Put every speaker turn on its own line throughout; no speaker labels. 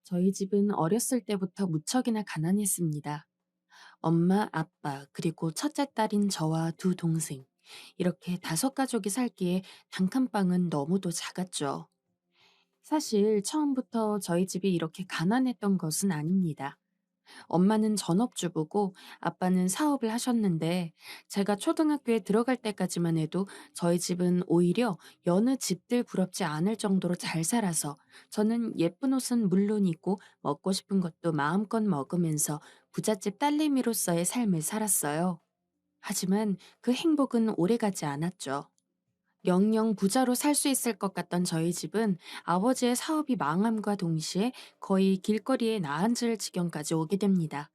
저희 집은 어렸을 때부터 무척이나 가난했습니다. 엄마, 아빠, 그리고 첫째 딸인 저와 두 동생. 이렇게 다섯 가족이 살기에 단칸방은 너무도 작았죠. 사실 처음부터 저희 집이 이렇게 가난했던 것은 아닙니다. 엄마는 전업주부고 아빠는 사업을 하셨는데 제가 초등학교에 들어갈 때까지만 해도 저희 집은 오히려 여느 집들 부럽지 않을 정도로 잘 살아서 저는 예쁜 옷은 물론이고 먹고 싶은 것도 마음껏 먹으면서 부잣집 딸내미로서의 삶을 살았어요. 하지만 그 행복은 오래가지 않았죠. 영영 부자로 살 수 있을 것 같던 저희 집은 아버지의 사업이 망함과 동시에 거의 길거리에 나앉을 지경까지 오게 됩니다.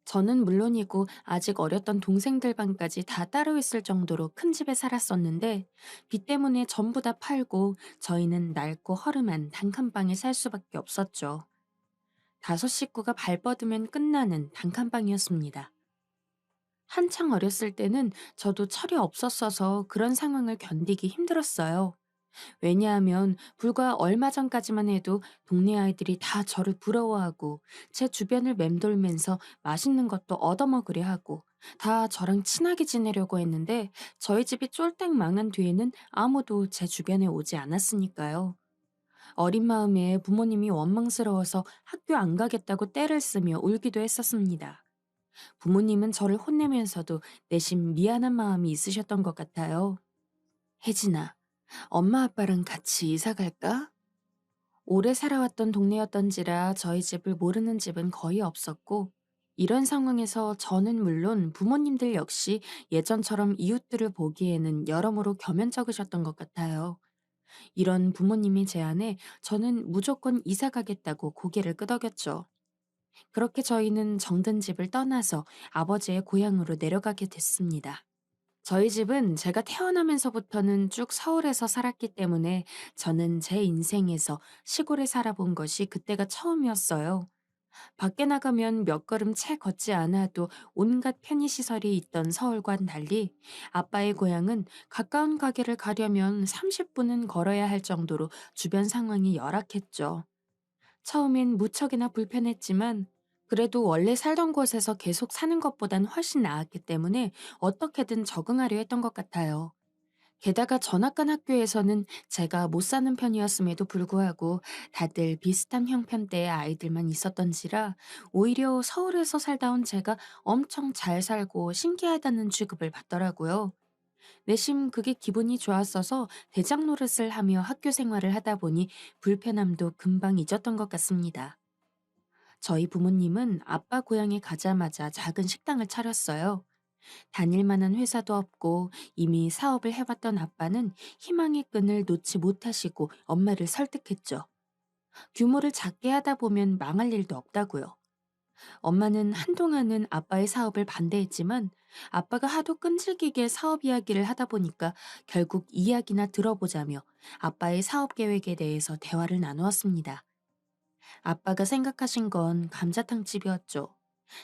저는 물론이고 아직 어렸던 동생들 방까지 다 따로 있을 정도로 큰 집에 살았었는데 빚 때문에 전부 다 팔고 저희는 낡고 허름한 단칸방에 살 수밖에 없었죠. 다섯 식구가 발뻗으면 끝나는 단칸방이었습니다. 한창 어렸을 때는 저도 철이 없었어서 그런 상황을 견디기 힘들었어요. 왜냐하면 불과 얼마 전까지만 해도 동네 아이들이 다 저를 부러워하고 제 주변을 맴돌면서 맛있는 것도 얻어먹으려 하고 다 저랑 친하게 지내려고 했는데 저희 집이 쫄딱 망한 뒤에는 아무도 제 주변에 오지 않았으니까요. 어린 마음에 부모님이 원망스러워서 학교 안 가겠다고 떼를 쓰며 울기도 했었습니다. 부모님은 저를 혼내면서도 내심 미안한 마음이 있으셨던 것 같아요. 혜진아, 엄마 아빠랑 같이 이사 갈까? 오래 살아왔던 동네였던지라 저희 집을 모르는 집은 거의 없었고, 이런 상황에서 저는 물론 부모님들 역시 예전처럼 이웃들을 보기에는 여러모로 겸연쩍으셨던 것 같아요. 이런 부모님의 제안에 저는 무조건 이사 가겠다고 고개를 끄덕였죠. 그렇게 저희는 정든 집을 떠나서 아버지의 고향으로 내려가게 됐습니다. 저희 집은 제가 태어나면서부터는 쭉 서울에서 살았기 때문에 저는 제 인생에서 시골에 살아본 것이 그때가 처음이었어요. 밖에 나가면 몇 걸음 채 걷지 않아도 온갖 편의시설이 있던 서울과는 달리 아빠의 고향은 가까운 가게를 가려면 30분은 걸어야 할 정도로 주변 상황이 열악했죠. 처음엔 무척이나 불편했지만 그래도 원래 살던 곳에서 계속 사는 것보단 훨씬 나았기 때문에 어떻게든 적응하려 했던 것 같아요. 게다가 전학간 학교에서는 제가 못 사는 편이었음에도 불구하고 다들 비슷한 형편대의 아이들만 있었던지라 오히려 서울에서 살다 온 제가 엄청 잘 살고 신기하다는 취급을 받더라고요. 내심 그게 기분이 좋았어서 대장 노릇을 하며 학교 생활을 하다 보니 불편함도 금방 잊었던 것 같습니다. 저희 부모님은 아빠 고향에 가자마자 작은 식당을 차렸어요. 다닐 만한 회사도 없고 이미 사업을 해봤던 아빠는 희망의 끈을 놓지 못하시고 엄마를 설득했죠. 규모를 작게 하다 보면 망할 일도 없다고요. 엄마는 한동안은 아빠의 사업을 반대했지만 아빠가 하도 끈질기게 사업 이야기를 하다 보니까 결국 이야기나 들어보자며 아빠의 사업 계획에 대해서 대화를 나누었습니다. 아빠가 생각하신 건 감자탕 집이었죠.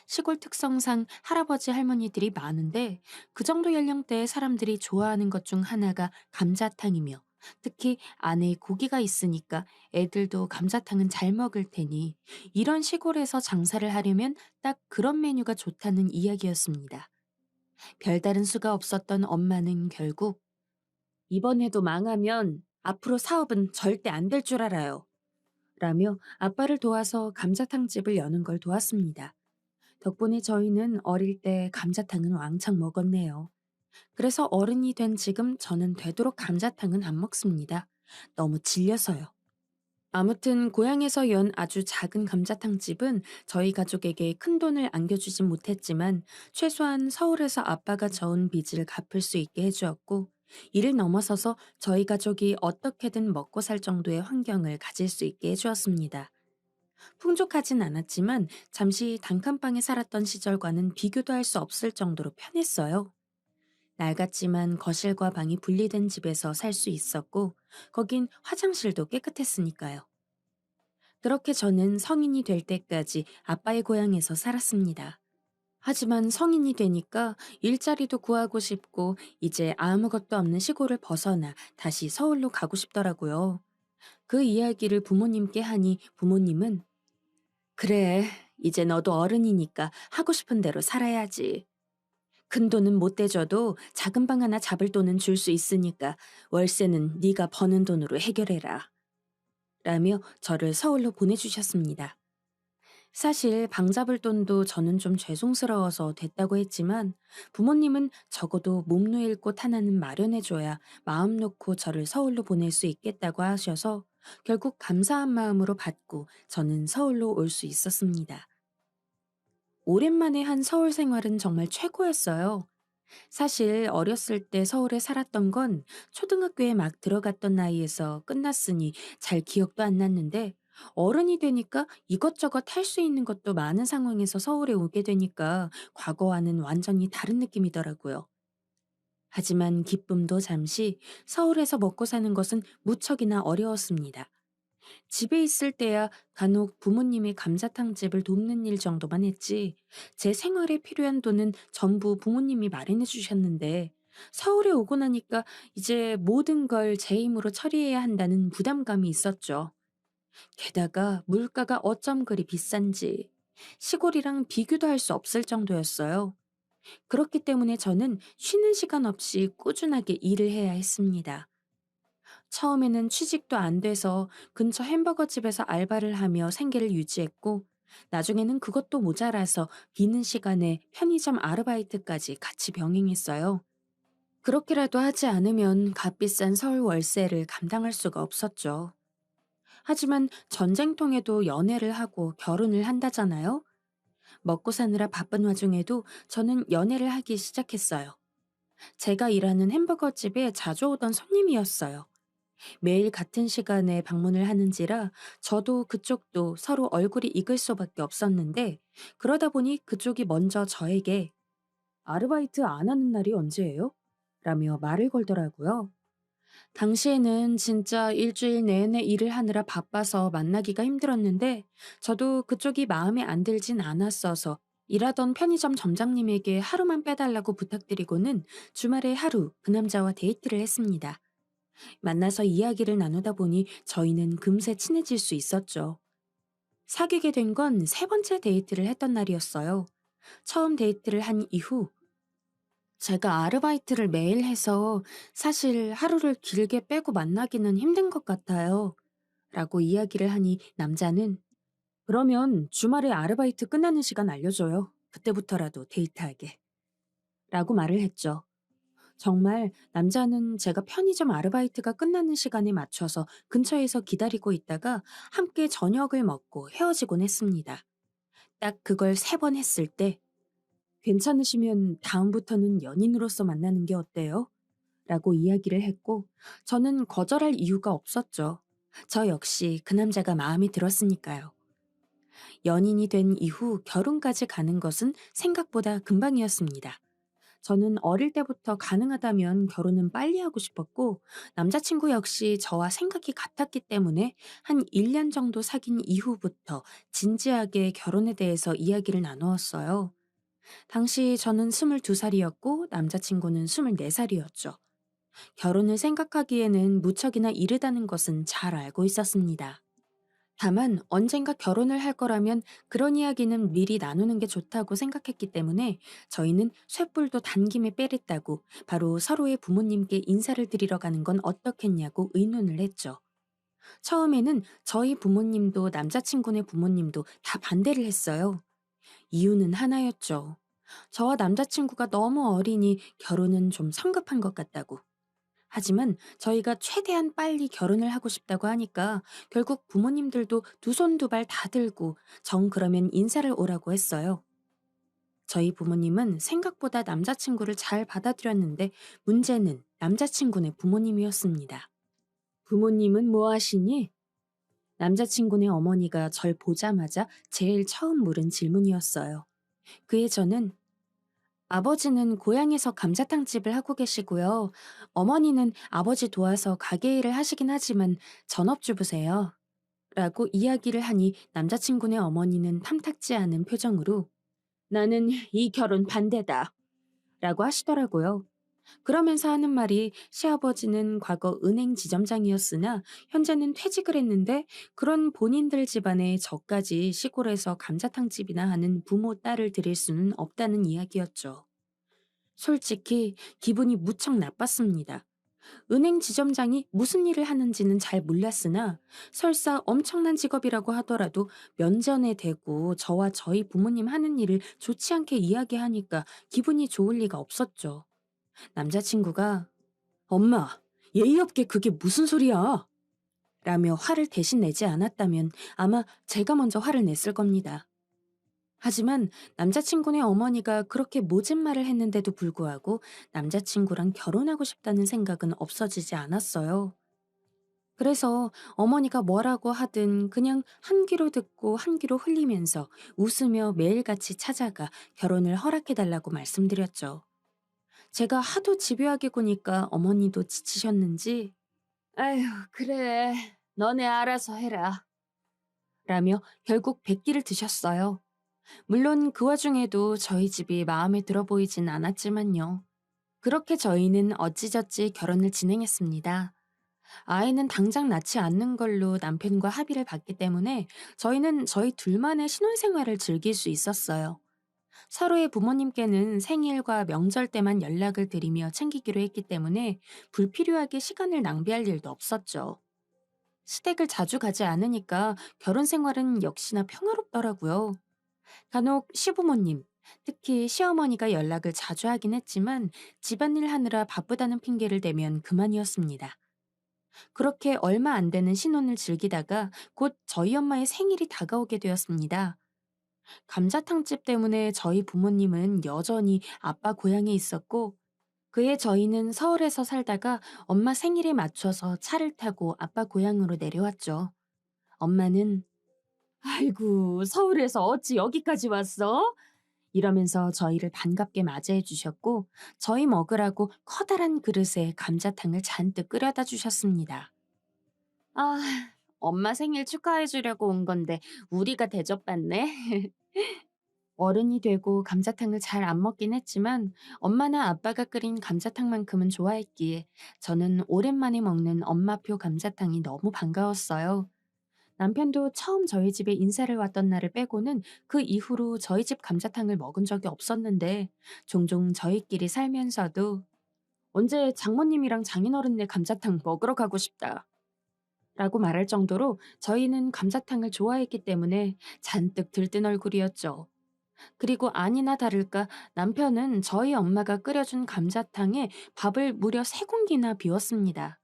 시골 특성상 할아버지 할머니들이 많은데 그 정도 연령대의 사람들이 좋아하는 것 중 하나가 감자탕이며 특히 안에 고기가 있으니까 애들도 감자탕은 잘 먹을 테니 이런 시골에서 장사를 하려면 딱 그런 메뉴가 좋다는 이야기였습니다. 별다른 수가 없었던 엄마는 결국 이번에도 망하면 앞으로 사업은 절대 안 될 줄 알아요. 라며 아빠를 도와서 감자탕집을 여는 걸 도왔습니다. 덕분에 저희는 어릴 때 감자탕은 왕창 먹었네요. 그래서 어른이 된 지금 저는 되도록 감자탕은 안 먹습니다. 너무 질려서요. 아무튼 고향에서 연 아주 작은 감자탕집은 저희 가족에게 큰 돈을 안겨주진 못했지만 최소한 서울에서 아빠가 저은 빚을 갚을 수 있게 해주었고 이를 넘어서서 저희 가족이 어떻게든 먹고 살 정도의 환경을 가질 수 있게 해주었습니다. 풍족하진 않았지만 잠시 단칸방에 살았던 시절과는 비교도 할 수 없을 정도로 편했어요. 낡았지만 거실과 방이 분리된 집에서 살 수 있었고, 거긴 화장실도 깨끗했으니까요. 그렇게 저는 성인이 될 때까지 아빠의 고향에서 살았습니다. 하지만 성인이 되니까 일자리도 구하고 싶고 이제 아무것도 없는 시골을 벗어나 다시 서울로 가고 싶더라고요. 그 이야기를 부모님께 하니 부모님은 그래, 이제 너도 어른이니까 하고 싶은 대로 살아야지. 큰 돈은 못 대줘도 작은 방 하나 잡을 돈은 줄 수 있으니까 월세는 네가 버는 돈으로 해결해라. 라며 저를 서울로 보내주셨습니다. 사실 방 잡을 돈도 저는 좀 죄송스러워서 됐다고 했지만 부모님은 적어도 몸 누일 곳 하나는 마련해줘야 마음 놓고 저를 서울로 보낼 수 있겠다고 하셔서 결국 감사한 마음으로 받고 저는 서울로 올 수 있었습니다. 오랜만에 한 서울 생활은 정말 최고였어요. 사실 어렸을 때 서울에 살았던 건 초등학교에 막 들어갔던 나이에서 끝났으니 잘 기억도 안 났는데 어른이 되니까 이것저것 할 수 있는 것도 많은 상황에서 서울에 오게 되니까 과거와는 완전히 다른 느낌이더라고요. 하지만 기쁨도 잠시 서울에서 먹고 사는 것은 무척이나 어려웠습니다. 집에 있을 때야 간혹 부모님의 감자탕집을 돕는 일 정도만 했지, 제 생활에 필요한 돈은 전부 부모님이 마련해 주셨는데, 서울에 오고 나니까 이제 모든 걸 제 힘으로 처리해야 한다는 부담감이 있었죠. 게다가 물가가 어쩜 그리 비싼지, 시골이랑 비교도 할 수 없을 정도였어요. 그렇기 때문에 저는 쉬는 시간 없이 꾸준하게 일을 해야 했습니다. 처음에는 취직도 안 돼서 근처 햄버거 집에서 알바를 하며 생계를 유지했고, 나중에는 그것도 모자라서 비는 시간에 편의점 아르바이트까지 같이 병행했어요. 그렇게라도 하지 않으면 값비싼 서울 월세를 감당할 수가 없었죠. 하지만 전쟁통에도 연애를 하고 결혼을 한다잖아요? 먹고 사느라 바쁜 와중에도 저는 연애를 하기 시작했어요. 제가 일하는 햄버거 집에 자주 오던 손님이었어요. 매일 같은 시간에 방문을 하는지라 저도 그쪽도 서로 얼굴이 익을 수밖에 없었는데, 그러다 보니 그쪽이 먼저 저에게 아르바이트 안 하는 날이 언제예요? 라며 말을 걸더라고요. 당시에는 진짜 일주일 내내 일을 하느라 바빠서 만나기가 힘들었는데 저도 그쪽이 마음에 안 들진 않았어서 일하던 편의점 점장님에게 하루만 빼달라고 부탁드리고는 주말에 하루 그 남자와 데이트를 했습니다. 만나서 이야기를 나누다 보니 저희는 금세 친해질 수 있었죠. 사귀게 된 건 세 번째 데이트를 했던 날이었어요. 처음 데이트를 한 이후 제가 아르바이트를 매일 해서 사실 하루를 길게 빼고 만나기는 힘든 것 같아요. 라고 이야기를 하니 남자는 그러면 주말에 아르바이트 끝나는 시간 알려줘요. 그때부터라도 데이트하게. 라고 말을 했죠. 정말 남자는 제가 편의점 아르바이트가 끝나는 시간에 맞춰서 근처에서 기다리고 있다가 함께 저녁을 먹고 헤어지곤 했습니다. 딱 그걸 세 번 했을 때 괜찮으시면 다음부터는 연인으로서 만나는 게 어때요? 라고 이야기를 했고 저는 거절할 이유가 없었죠. 저 역시 그 남자가 마음에 들었으니까요. 연인이 된 이후 결혼까지 가는 것은 생각보다 금방이었습니다. 저는 어릴 때부터 가능하다면 결혼은 빨리 하고 싶었고, 남자친구 역시 저와 생각이 같았기 때문에 한 1년 정도 사귄 이후부터 진지하게 결혼에 대해서 이야기를 나누었어요. 당시 저는 22살이었고 남자친구는 24살이었죠. 결혼을 생각하기에는 무척이나 이르다는 것은 잘 알고 있었습니다. 다만 언젠가 결혼을 할 거라면 그런 이야기는 미리 나누는 게 좋다고 생각했기 때문에 저희는 쇳불도 단김에 빼랬다고 바로 서로의 부모님께 인사를 드리러 가는 건 어떻겠냐고 의논을 했죠. 처음에는 저희 부모님도 남자친구네 부모님도 다 반대를 했어요. 이유는 하나였죠. 저와 남자친구가 너무 어리니 결혼은 좀 성급한 것 같다고. 하지만 저희가 최대한 빨리 결혼을 하고 싶다고 하니까 결국 부모님들도 두 손 두 발 다 들고 정 그러면 인사를 오라고 했어요. 저희 부모님은 생각보다 남자친구를 잘 받아들였는데 문제는 남자친구네 부모님이었습니다. 부모님은 뭐 하시니? 남자친구네 어머니가 절 보자마자 제일 처음 물은 질문이었어요. 그에 저는 아버지는 고향에서 감자탕집을 하고 계시고요. 어머니는 아버지 도와서 가게 일을 하시긴 하지만 전업주부세요. 라고 이야기를 하니 남자친구네 어머니는 탐탁지 않은 표정으로 나는 이 결혼 반대다 라고 하시더라고요. 그러면서 하는 말이 시아버지는 과거 은행 지점장이었으나 현재는 퇴직을 했는데 그런 본인들 집안에 저까지 시골에서 감자탕집이나 하는 부모 딸을 들일 수는 없다는 이야기였죠. 솔직히 기분이 무척 나빴습니다. 은행 지점장이 무슨 일을 하는지는 잘 몰랐으나 설사 엄청난 직업이라고 하더라도 면전에 대고 저와 저희 부모님 하는 일을 좋지 않게 이야기하니까 기분이 좋을 리가 없었죠. 남자친구가 엄마, 예의 없게 그게 무슨 소리야? 라며 화를 대신 내지 않았다면 아마 제가 먼저 화를 냈을 겁니다. 하지만 남자친구네 어머니가 그렇게 모진 말을 했는데도 불구하고 남자친구랑 결혼하고 싶다는 생각은 없어지지 않았어요. 그래서 어머니가 뭐라고 하든 그냥 한 귀로 듣고 한 귀로 흘리면서 웃으며 매일같이 찾아가 결혼을 허락해달라고 말씀드렸죠. 제가 하도 집요하게 구니까 어머니도 지치셨는지 아휴, 그래. 너네 알아서 해라. 라며 결국 백기를 드셨어요. 물론 그 와중에도 저희 집이 마음에 들어 보이진 않았지만요. 그렇게 저희는 어찌저찌 결혼을 진행했습니다. 아이는 당장 낳지 않는 걸로 남편과 합의를 봤기 때문에 저희는 저희 둘만의 신혼생활을 즐길 수 있었어요. 서로의 부모님께는 생일과 명절 때만 연락을 드리며 챙기기로 했기 때문에 불필요하게 시간을 낭비할 일도 없었죠. 시댁을 자주 가지 않으니까 결혼 생활은 역시나 평화롭더라고요. 간혹 시부모님, 특히 시어머니가 연락을 자주 하긴 했지만 집안일 하느라 바쁘다는 핑계를 대면 그만이었습니다. 그렇게 얼마 안 되는 신혼을 즐기다가 곧 저희 엄마의 생일이 다가오게 되었습니다. 감자탕집 때문에 저희 부모님은 여전히 아빠 고향에 있었고 그해 저희는 서울에서 살다가 엄마 생일에 맞춰서 차를 타고 아빠 고향으로 내려왔죠. 엄마는 아이고, 서울에서 어찌 여기까지 왔어? 이러면서 저희를 반갑게 맞이해 주셨고 저희 먹으라고 커다란 그릇에 감자탕을 잔뜩 끓여다 주셨습니다. 아, 엄마 생일 축하해 주려고 온 건데 우리가 대접받네. 어른이 되고 감자탕을 잘 안 먹긴 했지만 엄마나 아빠가 끓인 감자탕만큼은 좋아했기에 저는 오랜만에 먹는 엄마표 감자탕이 너무 반가웠어요. 남편도 처음 저희 집에 인사를 왔던 날을 빼고는 그 이후로 저희 집 감자탕을 먹은 적이 없었는데 종종 저희끼리 살면서도 언제 장모님이랑 장인어른네 감자탕 먹으러 가고 싶다. 라고 말할 정도로 저희는 감자탕을 좋아했기 때문에 잔뜩 들뜬 얼굴이었죠. 그리고 아니나 다를까 남편은 저희 엄마가 끓여준 감자탕에 밥을 무려 3공기나 비웠습니다.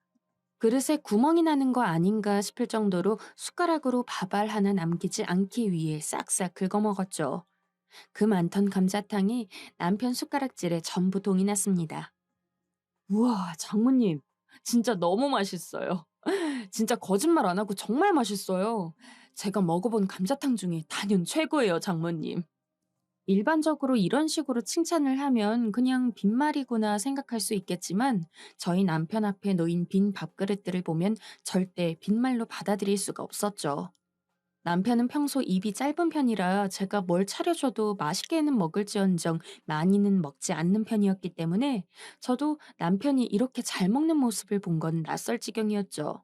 그릇에 구멍이 나는 거 아닌가 싶을 정도로 숟가락으로 밥알 하나 남기지 않기 위해 싹싹 긁어먹었죠. 그 많던 감자탕이 남편 숟가락질에 전부 동이 났습니다. 우와, 장모님. 진짜 너무 맛있어요. 진짜 거짓말 안 하고 정말 맛있어요. 제가 먹어본 감자탕 중에 단연 최고예요, 장모님. 일반적으로 이런 식으로 칭찬을 하면 그냥 빈말이구나 생각할 수 있겠지만 저희 남편 앞에 놓인 빈 밥그릇들을 보면 절대 빈말로 받아들일 수가 없었죠. 남편은 평소 입이 짧은 편이라 제가 뭘 차려줘도 맛있게는 먹을지언정 많이는 먹지 않는 편이었기 때문에 저도 남편이 이렇게 잘 먹는 모습을 본 건 낯설 지경이었죠.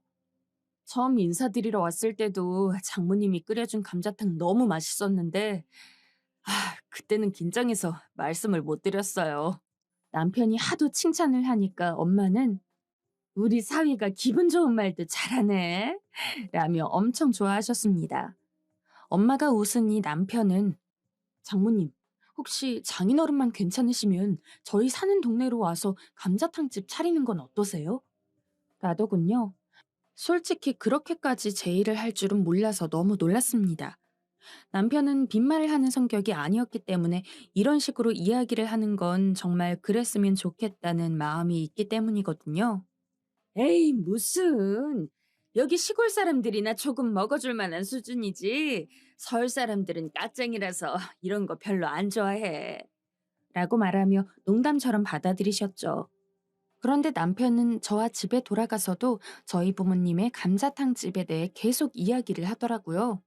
처음 인사드리러 왔을 때도 장모님이 끓여준 감자탕 너무 맛있었는데 그때는 긴장해서 말씀을 못 드렸어요. 남편이 하도 칭찬을 하니까 엄마는 우리 사위가 기분 좋은 말도 잘하네. 라며 엄청 좋아하셨습니다. 엄마가 웃으니 남편은 장모님, 혹시 장인어른만 괜찮으시면 저희 사는 동네로 와서 감자탕집 차리는 건 어떠세요? 라더군요. 솔직히 그렇게까지 제의를 할 줄은 몰라서 너무 놀랐습니다. 남편은 빈말을 하는 성격이 아니었기 때문에 이런 식으로 이야기를 하는 건 정말 그랬으면 좋겠다는 마음이 있기 때문이거든요. 에이, 무슨. 여기 시골 사람들이나 조금 먹어줄 만한 수준이지. 서울 사람들은 깍쟁이라서 이런 거 별로 안 좋아해. 라고 말하며 농담처럼 받아들이셨죠. 그런데 남편은 저와 집에 돌아가서도 저희 부모님의 감자탕 집에 대해 계속 이야기를 하더라고요.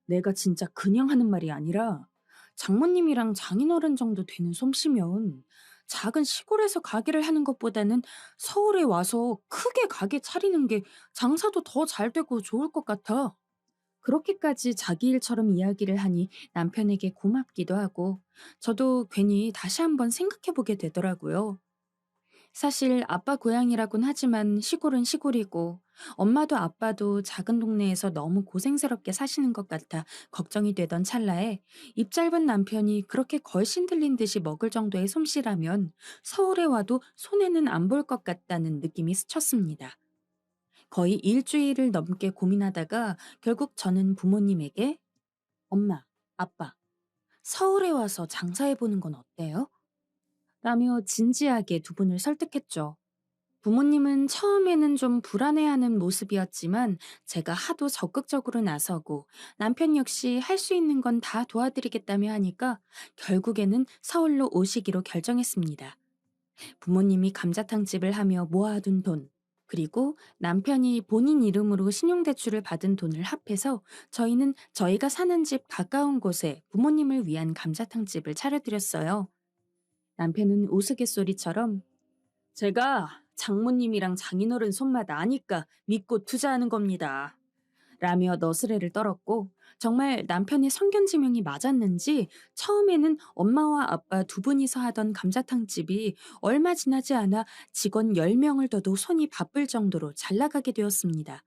내가 진짜 그냥 하는 말이 아니라 장모님이랑 장인어른 정도 되는 솜씨면 작은 시골에서 가게를 하는 것보다는 서울에 와서 크게 가게 차리는 게 장사도 더 잘 되고 좋을 것 같아. 그렇게까지 자기 일처럼 이야기를 하니 남편에게 고맙기도 하고 저도 괜히 다시 한번 생각해 보게 되더라고요. 사실 아빠 고향이라곤 하지만 시골은 시골이고 엄마도 아빠도 작은 동네에서 너무 고생스럽게 사시는 것 같아 걱정이 되던 찰나에 입 짧은 남편이 그렇게 걸신 들린 듯이 먹을 정도의 솜씨라면 서울에 와도 손해는 안 볼 것 같다는 느낌이 스쳤습니다. 거의 일주일을 넘게 고민하다가 결국 저는 부모님에게 엄마, 아빠, 서울에 와서 장사해보는 건 어때요? 라며 진지하게 두 분을 설득했죠. 부모님은 처음에는 좀 불안해하는 모습이었지만 제가 하도 적극적으로 나서고 남편 역시 할 수 있는 건 다 도와드리겠다며 하니까 결국에는 서울로 오시기로 결정했습니다. 부모님이 감자탕집을 하며 모아둔 돈, 그리고 남편이 본인 이름으로 신용대출을 받은 돈을 합해서 저희는 저희가 사는 집 가까운 곳에 부모님을 위한 감자탕집을 차려드렸어요. 남편은 우스갯소리처럼 제가 장모님이랑 장인어른 손맛 아니까 믿고 투자하는 겁니다. 라며 너스레를 떨었고 정말 남편의 성견지명이 맞았는지 처음에는 엄마와 아빠 두 분이서 하던 감자탕 집이 얼마 지나지 않아 직원 10명을 둬도 손이 바쁠 정도로 잘 나가게 되었습니다.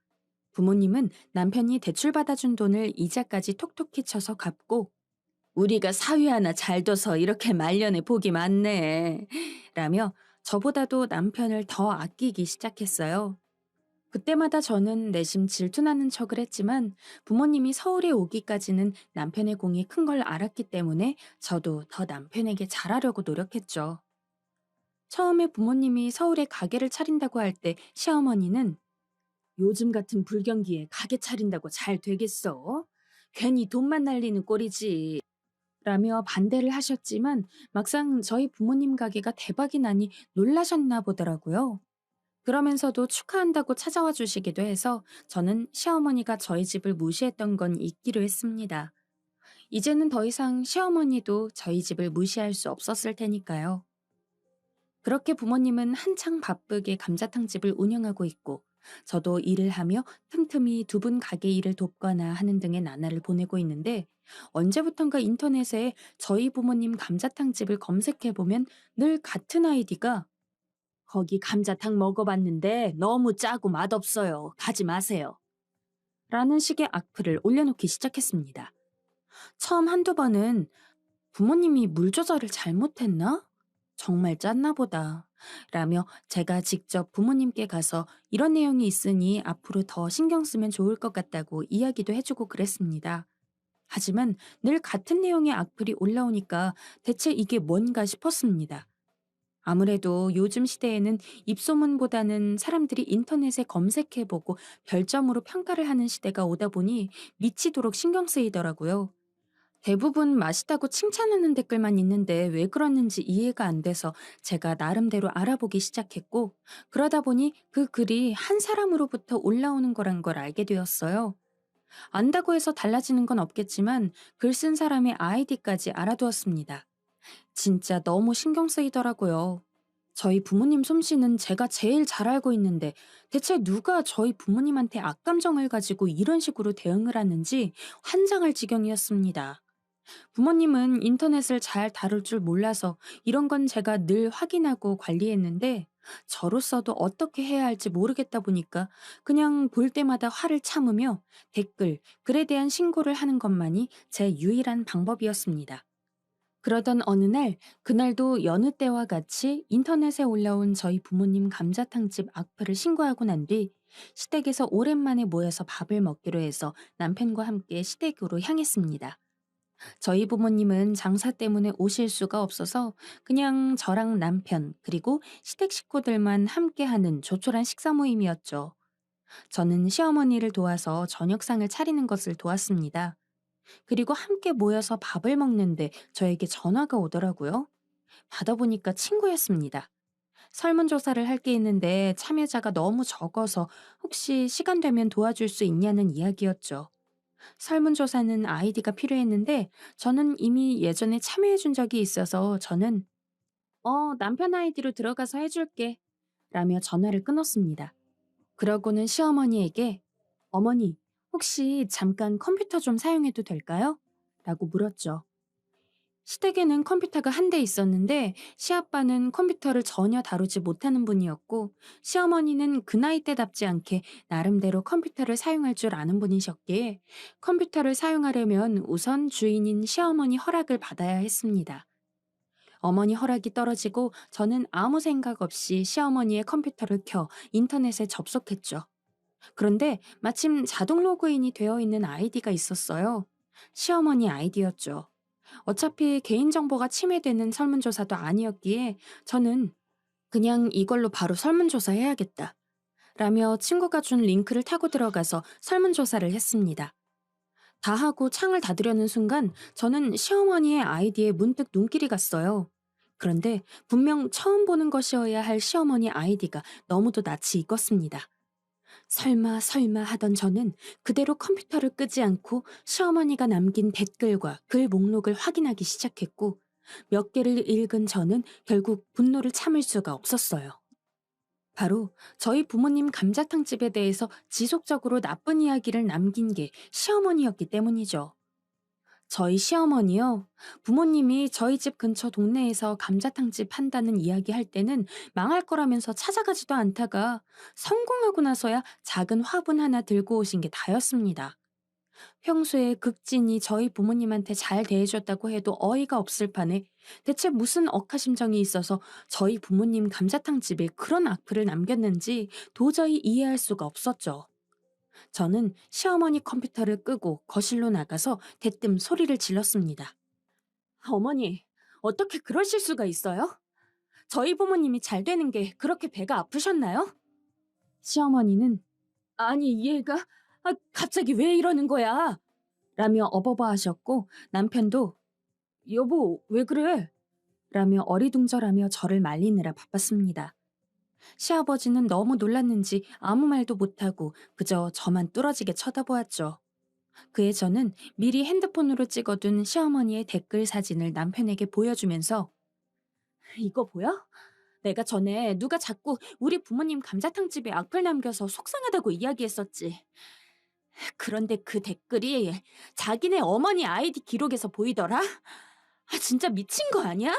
부모님은 남편이 대출받아준 돈을 이자까지 톡톡히 쳐서 갚고 우리가 사위 하나 잘 둬서 이렇게 말년에 복이 많네. 라며 저보다도 남편을 더 아끼기 시작했어요. 그때마다 저는 내심 질투나는 척을 했지만 부모님이 서울에 오기까지는 남편의 공이 큰 걸 알았기 때문에 저도 더 남편에게 잘하려고 노력했죠. 처음에 부모님이 서울에 가게를 차린다고 할 때 시어머니는 요즘 같은 불경기에 가게 차린다고 잘 되겠어? 괜히 돈만 날리는 꼴이지. 라며 반대를 하셨지만 막상 저희 부모님 가게가 대박이 나니 놀라셨나 보더라고요. 그러면서도 축하한다고 찾아와 주시기도 해서 저는 시어머니가 저희 집을 무시했던 건 잊기로 했습니다. 이제는 더 이상 시어머니도 저희 집을 무시할 수 없었을 테니까요. 그렇게 부모님은 한창 바쁘게 감자탕집을 운영하고 있고 저도 일을 하며 틈틈이 두 분 가게 일을 돕거나 하는 등의 나날을 보내고 있는데 언제부턴가 인터넷에 저희 부모님 감자탕집을 검색해보면 늘 같은 아이디가 거기 감자탕 먹어봤는데 너무 짜고 맛없어요. 가지 마세요. 라는 식의 악플을 올려놓기 시작했습니다. 처음 한두 번은 부모님이 물 조절을 잘못했나? 정말 짰나 보다. 라며 제가 직접 부모님께 가서 이런 내용이 있으니 앞으로 더 신경 쓰면 좋을 것 같다고 이야기도 해주고 그랬습니다. 하지만 늘 같은 내용의 악플이 올라오니까 대체 이게 뭔가 싶었습니다. 아무래도 요즘 시대에는 입소문보다는 사람들이 인터넷에 검색해보고 별점으로 평가를 하는 시대가 오다 보니 미치도록 신경 쓰이더라고요. 대부분 맛있다고 칭찬하는 댓글만 있는데 왜 그러는지 이해가 안 돼서 제가 나름대로 알아보기 시작했고, 그러다 보니 그 글이 한 사람으로부터 올라오는 거란 걸 알게 되었어요. 안다고 해서 달라지는 건 없겠지만 글 쓴 사람의 아이디까지 알아두었습니다. 진짜 너무 신경 쓰이더라고요. 저희 부모님 솜씨는 제가 제일 잘 알고 있는데 대체 누가 저희 부모님한테 악감정을 가지고 이런 식으로 대응을 하는지 환장할 지경이었습니다. 부모님은 인터넷을 잘 다룰 줄 몰라서 이런 건 제가 늘 확인하고 관리했는데 저로서도 어떻게 해야 할지 모르겠다 보니까 그냥 볼 때마다 화를 참으며 댓글, 글에 대한 신고를 하는 것만이 제 유일한 방법이었습니다. 그러던 어느 날, 그날도 여느 때와 같이 인터넷에 올라온 저희 부모님 감자탕집 악플을 신고하고 난 뒤 시댁에서 오랜만에 모여서 밥을 먹기로 해서 남편과 함께 시댁으로 향했습니다. 저희 부모님은 장사 때문에 오실 수가 없어서 그냥 저랑 남편, 그리고 시댁 식구들만 함께하는 조촐한 식사 모임이었죠. 저는 시어머니를 도와서 저녁상을 차리는 것을 도왔습니다. 그리고 함께 모여서 밥을 먹는데 저에게 전화가 오더라고요. 받아보니까 친구였습니다. 설문조사를 할 게 있는데 참여자가 너무 적어서 혹시 시간 되면 도와줄 수 있냐는 이야기였죠. 설문조사는 아이디가 필요했는데 저는 이미 예전에 참여해 준 적이 있어서 저는 남편 아이디로 들어가서 해줄게. 라며 전화를 끊었습니다. 그러고는 시어머니에게 어머니, 혹시 잠깐 컴퓨터 좀 사용해도 될까요? 라고 물었죠. 시댁에는 컴퓨터가 한 대 있었는데 시아빠는 컴퓨터를 전혀 다루지 못하는 분이었고 시어머니는 그 나이 때답지 않게 나름대로 컴퓨터를 사용할 줄 아는 분이셨기에 컴퓨터를 사용하려면 우선 주인인 시어머니 허락을 받아야 했습니다. 어머니 허락이 떨어지고 저는 아무 생각 없이 시어머니의 컴퓨터를 켜 인터넷에 접속했죠. 그런데 마침 자동 로그인이 되어 있는 아이디가 있었어요. 시어머니 아이디였죠. 어차피 개인정보가 침해되는 설문조사도 아니었기에 저는 그냥 이걸로 바로 설문조사 해야겠다. 라며 친구가 준 링크를 타고 들어가서 설문조사를 했습니다. 다 하고 창을 닫으려는 순간 저는 시어머니의 아이디에 문득 눈길이 갔어요. 그런데 분명 처음 보는 것이어야 할 시어머니 아이디가 너무도 낯이 익었습니다. 설마 설마 하던 저는 그대로 컴퓨터를 끄지 않고 시어머니가 남긴 댓글과 글 목록을 확인하기 시작했고 몇 개를 읽은 저는 결국 분노를 참을 수가 없었어요. 바로 저희 부모님 감자탕집에 대해서 지속적으로 나쁜 이야기를 남긴 게 시어머니였기 때문이죠. 저희 시어머니요. 부모님이 저희 집 근처 동네에서 감자탕집 한다는 이야기 할 때는 망할 거라면서 찾아가지도 않다가 성공하고 나서야 작은 화분 하나 들고 오신 게 다였습니다. 평소에 극진히 저희 부모님한테 잘 대해줬다고 해도 어이가 없을 판에 대체 무슨 억하심정이 있어서 저희 부모님 감자탕집에 그런 악플을 남겼는지 도저히 이해할 수가 없었죠. 저는 시어머니 컴퓨터를 끄고 거실로 나가서 대뜸 소리를 질렀습니다. 어머니, 어떻게 그러실 수가 있어요? 저희 부모님이 잘 되는 게 그렇게 배가 아프셨나요? 시어머니는 아니 얘가 갑자기 왜 이러는 거야? 라며 어버버하셨고 남편도 여보 왜 그래? 라며 어리둥절하며 저를 말리느라 바빴습니다. 시아버지는 너무 놀랐는지 아무 말도 못하고 그저 저만 뚫어지게 쳐다보았죠. 그에 저는 미리 핸드폰으로 찍어둔 시어머니의 댓글 사진을 남편에게 보여주면서 이거 보여? 내가 전에 누가 자꾸 우리 부모님 감자탕집에 악플 남겨서 속상하다고 이야기했었지. 그런데 그 댓글이 자기네 어머니 아이디 기록에서 보이더라? 진짜 미친 거 아니야?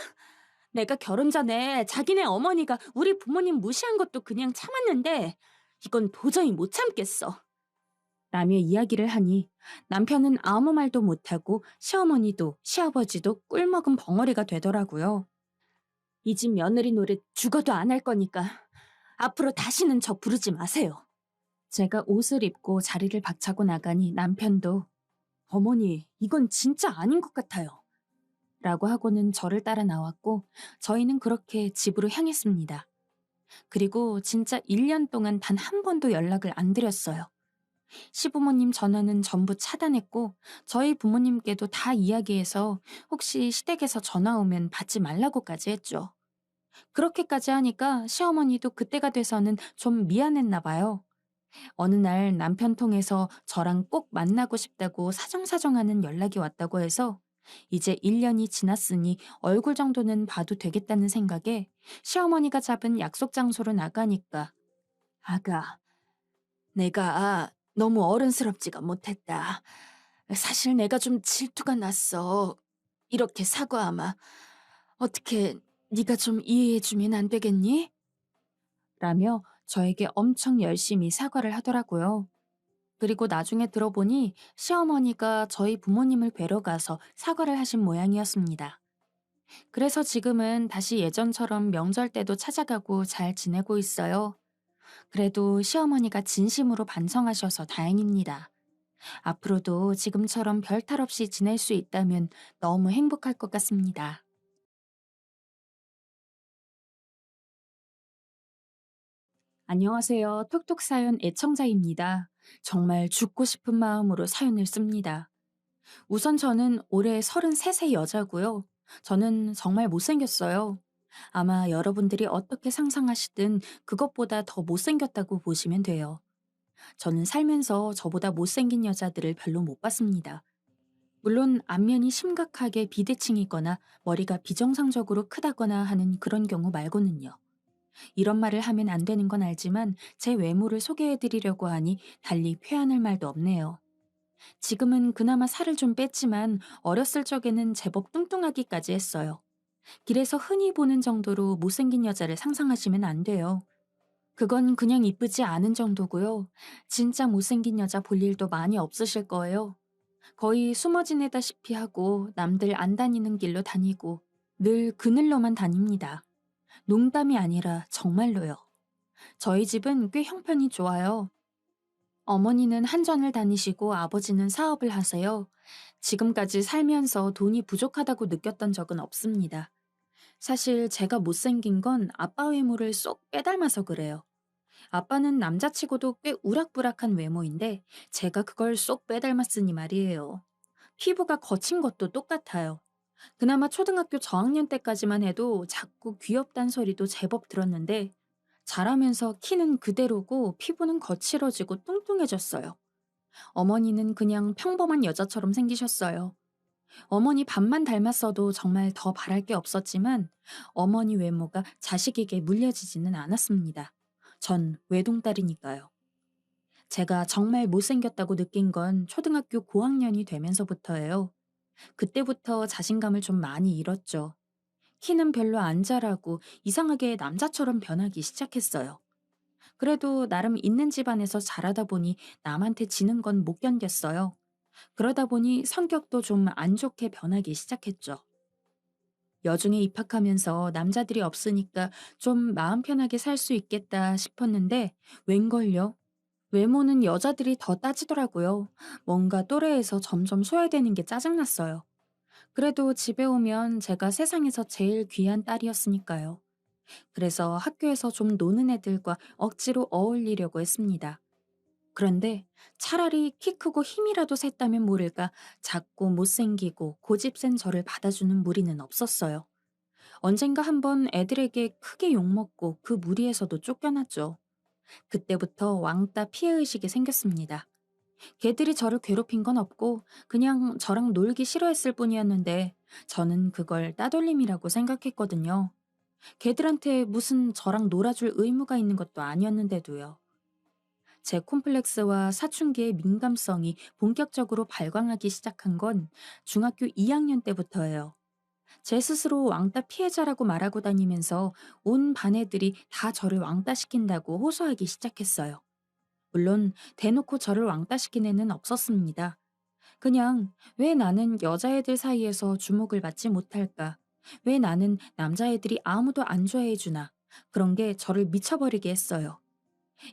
내가 결혼 전에 자기네 어머니가 우리 부모님 무시한 것도 그냥 참았는데 이건 도저히 못 참겠어. 라며 이야기를 하니 남편은 아무 말도 못하고 시어머니도 시아버지도 꿀먹은 벙어리가 되더라고요. 이 집 며느리 노릇 죽어도 안 할 거니까 앞으로 다시는 저 부르지 마세요. 제가 옷을 입고 자리를 박차고 나가니 남편도 어머니 이건 진짜 아닌 것 같아요. 라고 하고는 저를 따라 나왔고 저희는 그렇게 집으로 향했습니다. 그리고 진짜 1년 동안 단 한 번도 연락을 안 드렸어요. 시부모님 전화는 전부 차단했고 저희 부모님께도 다 이야기해서 혹시 시댁에서 전화 오면 받지 말라고까지 했죠. 그렇게까지 하니까 시어머니도 그때가 돼서는 좀 미안했나 봐요. 어느 날 남편 통해서 저랑 꼭 만나고 싶다고 사정사정하는 연락이 왔다고 해서 이제 1년이 지났으니 얼굴 정도는 봐도 되겠다는 생각에 시어머니가 잡은 약속 장소로 나가니까 아가, 내가 너무 어른스럽지가 못했다. 사실 내가 좀 질투가 났어. 이렇게 사과하마. 어떻게 네가 좀 이해해주면 안 되겠니? 라며 저에게 엄청 열심히 사과를 하더라고요. 그리고 나중에 들어보니 시어머니가 저희 부모님을 뵈러 가서 사과를 하신 모양이었습니다. 그래서 지금은 다시 예전처럼 명절 때도 찾아가고 잘 지내고 있어요. 그래도 시어머니가 진심으로 반성하셔서 다행입니다. 앞으로도 지금처럼 별탈 없이 지낼 수 있다면 너무 행복할 것 같습니다. 안녕하세요. 톡톡 사연 애청자입니다. 정말 죽고 싶은 마음으로 사연을 씁니다. 우선 저는 올해 33세 여자고요. 저는 정말 못생겼어요. 아마 여러분들이 어떻게 상상하시든 그것보다 더 못생겼다고 보시면 돼요. 저는 살면서 저보다 못생긴 여자들을 별로 못 봤습니다. 물론 안면이 심각하게 비대칭이거나 머리가 비정상적으로 크다거나 하는 그런 경우 말고는요. 이런 말을 하면 안 되는 건 알지만 제 외모를 소개해 드리려고 하니 달리 표현할 말도 없네요. 지금은 그나마 살을 좀 뺐지만 어렸을 적에는 제법 뚱뚱하기까지 했어요. 길에서 흔히 보는 정도로 못생긴 여자를 상상하시면 안 돼요. 그건 그냥 이쁘지 않은 정도고요. 진짜 못생긴 여자 볼 일도 많이 없으실 거예요. 거의 숨어 지내다시피 하고 남들 안 다니는 길로 다니고 늘 그늘로만 다닙니다. 농담이 아니라 정말로요. 저희 집은 꽤 형편이 좋아요. 어머니는 한전을 다니시고 아버지는 사업을 하세요. 지금까지 살면서 돈이 부족하다고 느꼈던 적은 없습니다. 사실 제가 못생긴 건 아빠 외모를 쏙 빼닮아서 그래요. 아빠는 남자치고도 꽤 우락부락한 외모인데 제가 그걸 쏙 빼닮았으니 말이에요. 피부가 거친 것도 똑같아요. 그나마 초등학교 저학년 때까지만 해도 자꾸 귀엽단 소리도 제법 들었는데 자라면서 키는 그대로고 피부는 거칠어지고 뚱뚱해졌어요. 어머니는 그냥 평범한 여자처럼 생기셨어요. 어머니 밥만 닮았어도 정말 더 바랄 게 없었지만 어머니 외모가 자식에게 물려지지는 않았습니다. 전 외동딸이니까요. 제가 정말 못생겼다고 느낀 건 초등학교 고학년이 되면서부터예요. 그때부터 자신감을 좀 많이 잃었죠. 키는 별로 안 자라고 이상하게 남자처럼 변하기 시작했어요. 그래도 나름 있는 집안에서 자라다 보니 남한테 지는 건 못 견뎠어요. 그러다 보니 성격도 좀 안 좋게 변하기 시작했죠. 여중에 입학하면서 남자들이 없으니까 좀 마음 편하게 살 수 있겠다 싶었는데 웬걸요? 외모는 여자들이 더 따지더라고요. 뭔가 또래에서 점점 소외되는 게 짜증났어요. 그래도 집에 오면 제가 세상에서 제일 귀한 딸이었으니까요. 그래서 학교에서 좀 노는 애들과 억지로 어울리려고 했습니다. 그런데 차라리 키 크고 힘이라도 셌다면 모를까 작고 못생기고 고집센 저를 받아주는 무리는 없었어요. 언젠가 한번 애들에게 크게 욕먹고 그 무리에서도 쫓겨났죠. 그때부터 왕따 피해의식이 생겼습니다. 걔들이 저를 괴롭힌 건 없고 그냥 저랑 놀기 싫어했을 뿐이었는데 저는 그걸 따돌림이라고 생각했거든요. 걔들한테 무슨 저랑 놀아줄 의무가 있는 것도 아니었는데도요. 제 콤플렉스와 사춘기의 민감성이 본격적으로 발광하기 시작한 건 중학교 2학년 때부터예요. 제 스스로 왕따 피해자라고 말하고 다니면서 온 반 애들이 다 저를 왕따시킨다고 호소하기 시작했어요. 물론 대놓고 저를 왕따시킨 애는 없었습니다. 그냥 왜 나는 여자애들 사이에서 주목을 받지 못할까? 왜 나는 남자애들이 아무도 안 좋아해 주나? 그런 게 저를 미쳐버리게 했어요.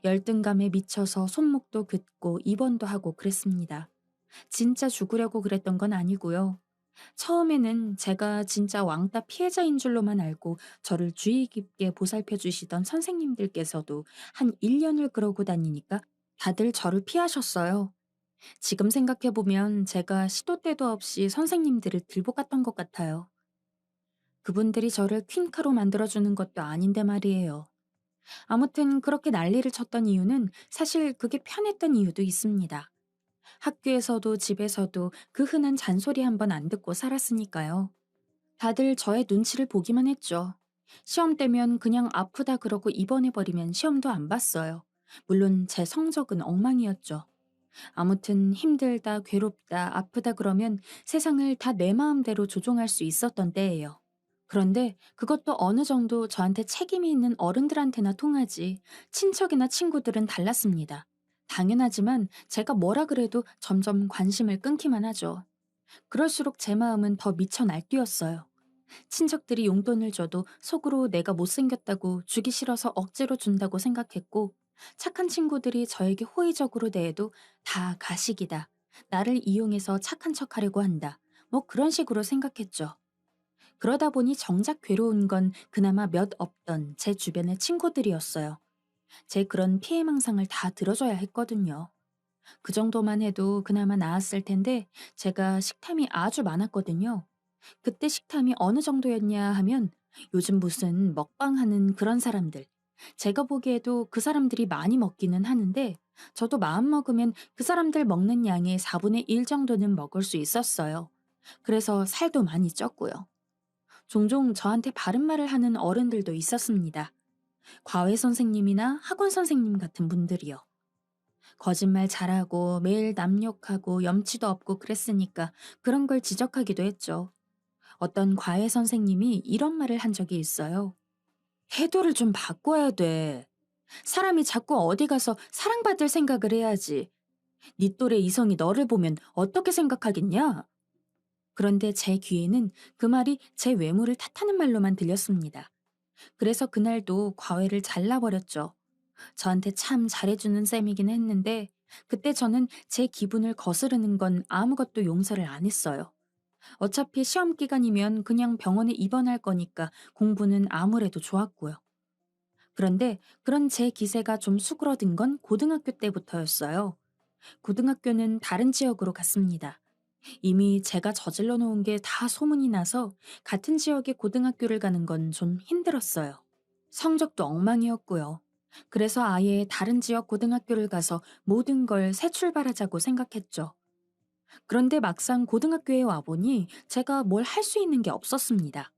열등감에 미쳐서 손목도 긋고 입원도 하고 그랬습니다. 진짜 죽으려고 그랬던 건 아니고요. 처음에는 제가 진짜 왕따 피해자인 줄로만 알고 저를 주의 깊게 보살펴 주시던 선생님들께서도 한 1년을 그러고 다니니까 다들 저를 피하셨어요. 지금 생각해보면 제가 시도 때도 없이 선생님들을 들볶았던 것 같아요. 그분들이 저를 퀸카로 만들어주는 것도 아닌데 말이에요. 아무튼 그렇게 난리를 쳤던 이유는 사실 그게 편했던 이유도 있습니다. 학교에서도 집에서도 그 흔한 잔소리 한 번 안 듣고 살았으니까요. 다들 저의 눈치를 보기만 했죠. 시험 때면 그냥 아프다 그러고 입원해버리면 시험도 안 봤어요. 물론 제 성적은 엉망이었죠. 아무튼 힘들다, 괴롭다, 아프다 그러면 세상을 다 내 마음대로 조종할 수 있었던 때예요. 그런데 그것도 어느 정도 저한테 책임이 있는 어른들한테나 통하지 친척이나 친구들은 달랐습니다. 당연하지만 제가 뭐라 그래도 점점 관심을 끊기만 하죠. 그럴수록 제 마음은 더 미쳐 날뛰었어요. 친척들이 용돈을 줘도 속으로 내가 못생겼다고 주기 싫어서 억지로 준다고 생각했고, 착한 친구들이 저에게 호의적으로 대해도 다 가식이다. 나를 이용해서 착한 척 하려고 한다. 뭐 그런 식으로 생각했죠. 그러다 보니 정작 괴로운 건 그나마 몇 없던 제 주변의 친구들이었어요. 제 그런 피해망상을 다 들어줘야 했거든요. 그 정도만 해도 그나마 나았을 텐데 제가 식탐이 아주 많았거든요. 그때 식탐이 어느 정도였냐 하면 요즘 무슨 먹방하는 그런 사람들. 제가 보기에도 그 사람들이 많이 먹기는 하는데 저도 마음 먹으면 그 사람들 먹는 양의 4분의 1 정도는 먹을 수 있었어요. 그래서 살도 많이 쪘고요. 종종 저한테 바른 말을 하는 어른들도 있었습니다. 과외 선생님이나 학원 선생님 같은 분들이요. 거짓말 잘하고 매일 남 욕하고 염치도 없고 그랬으니까 그런 걸 지적하기도 했죠. 어떤 과외 선생님이 이런 말을 한 적이 있어요. 태도를 좀 바꿔야 돼. 사람이 자꾸 어디 가서 사랑받을 생각을 해야지. 네 또래 이성이 너를 보면 어떻게 생각하겠냐? 그런데 제 귀에는 그 말이 제 외모를 탓하는 말로만 들렸습니다. 그래서 그날도 과외를 잘라버렸죠. 저한테 참 잘해주는 셈이긴 했는데 그때 저는 제 기분을 거스르는 건 아무것도 용서를 안 했어요. 어차피 시험 기간이면 그냥 병원에 입원할 거니까 공부는 아무래도 좋았고요. 그런데 그런 제 기세가 좀 수그러든 건 고등학교 때부터였어요. 고등학교는 다른 지역으로 갔습니다. 이미 제가 저질러 놓은 게 다 소문이 나서 같은 지역의 고등학교를 가는 건 좀 힘들었어요. 성적도 엉망이었고요. 그래서 아예 다른 지역 고등학교를 가서 모든 걸 새 출발하자고 생각했죠. 그런데 막상 고등학교에 와보니 제가 뭘 할 수 있는 게 없었습니다.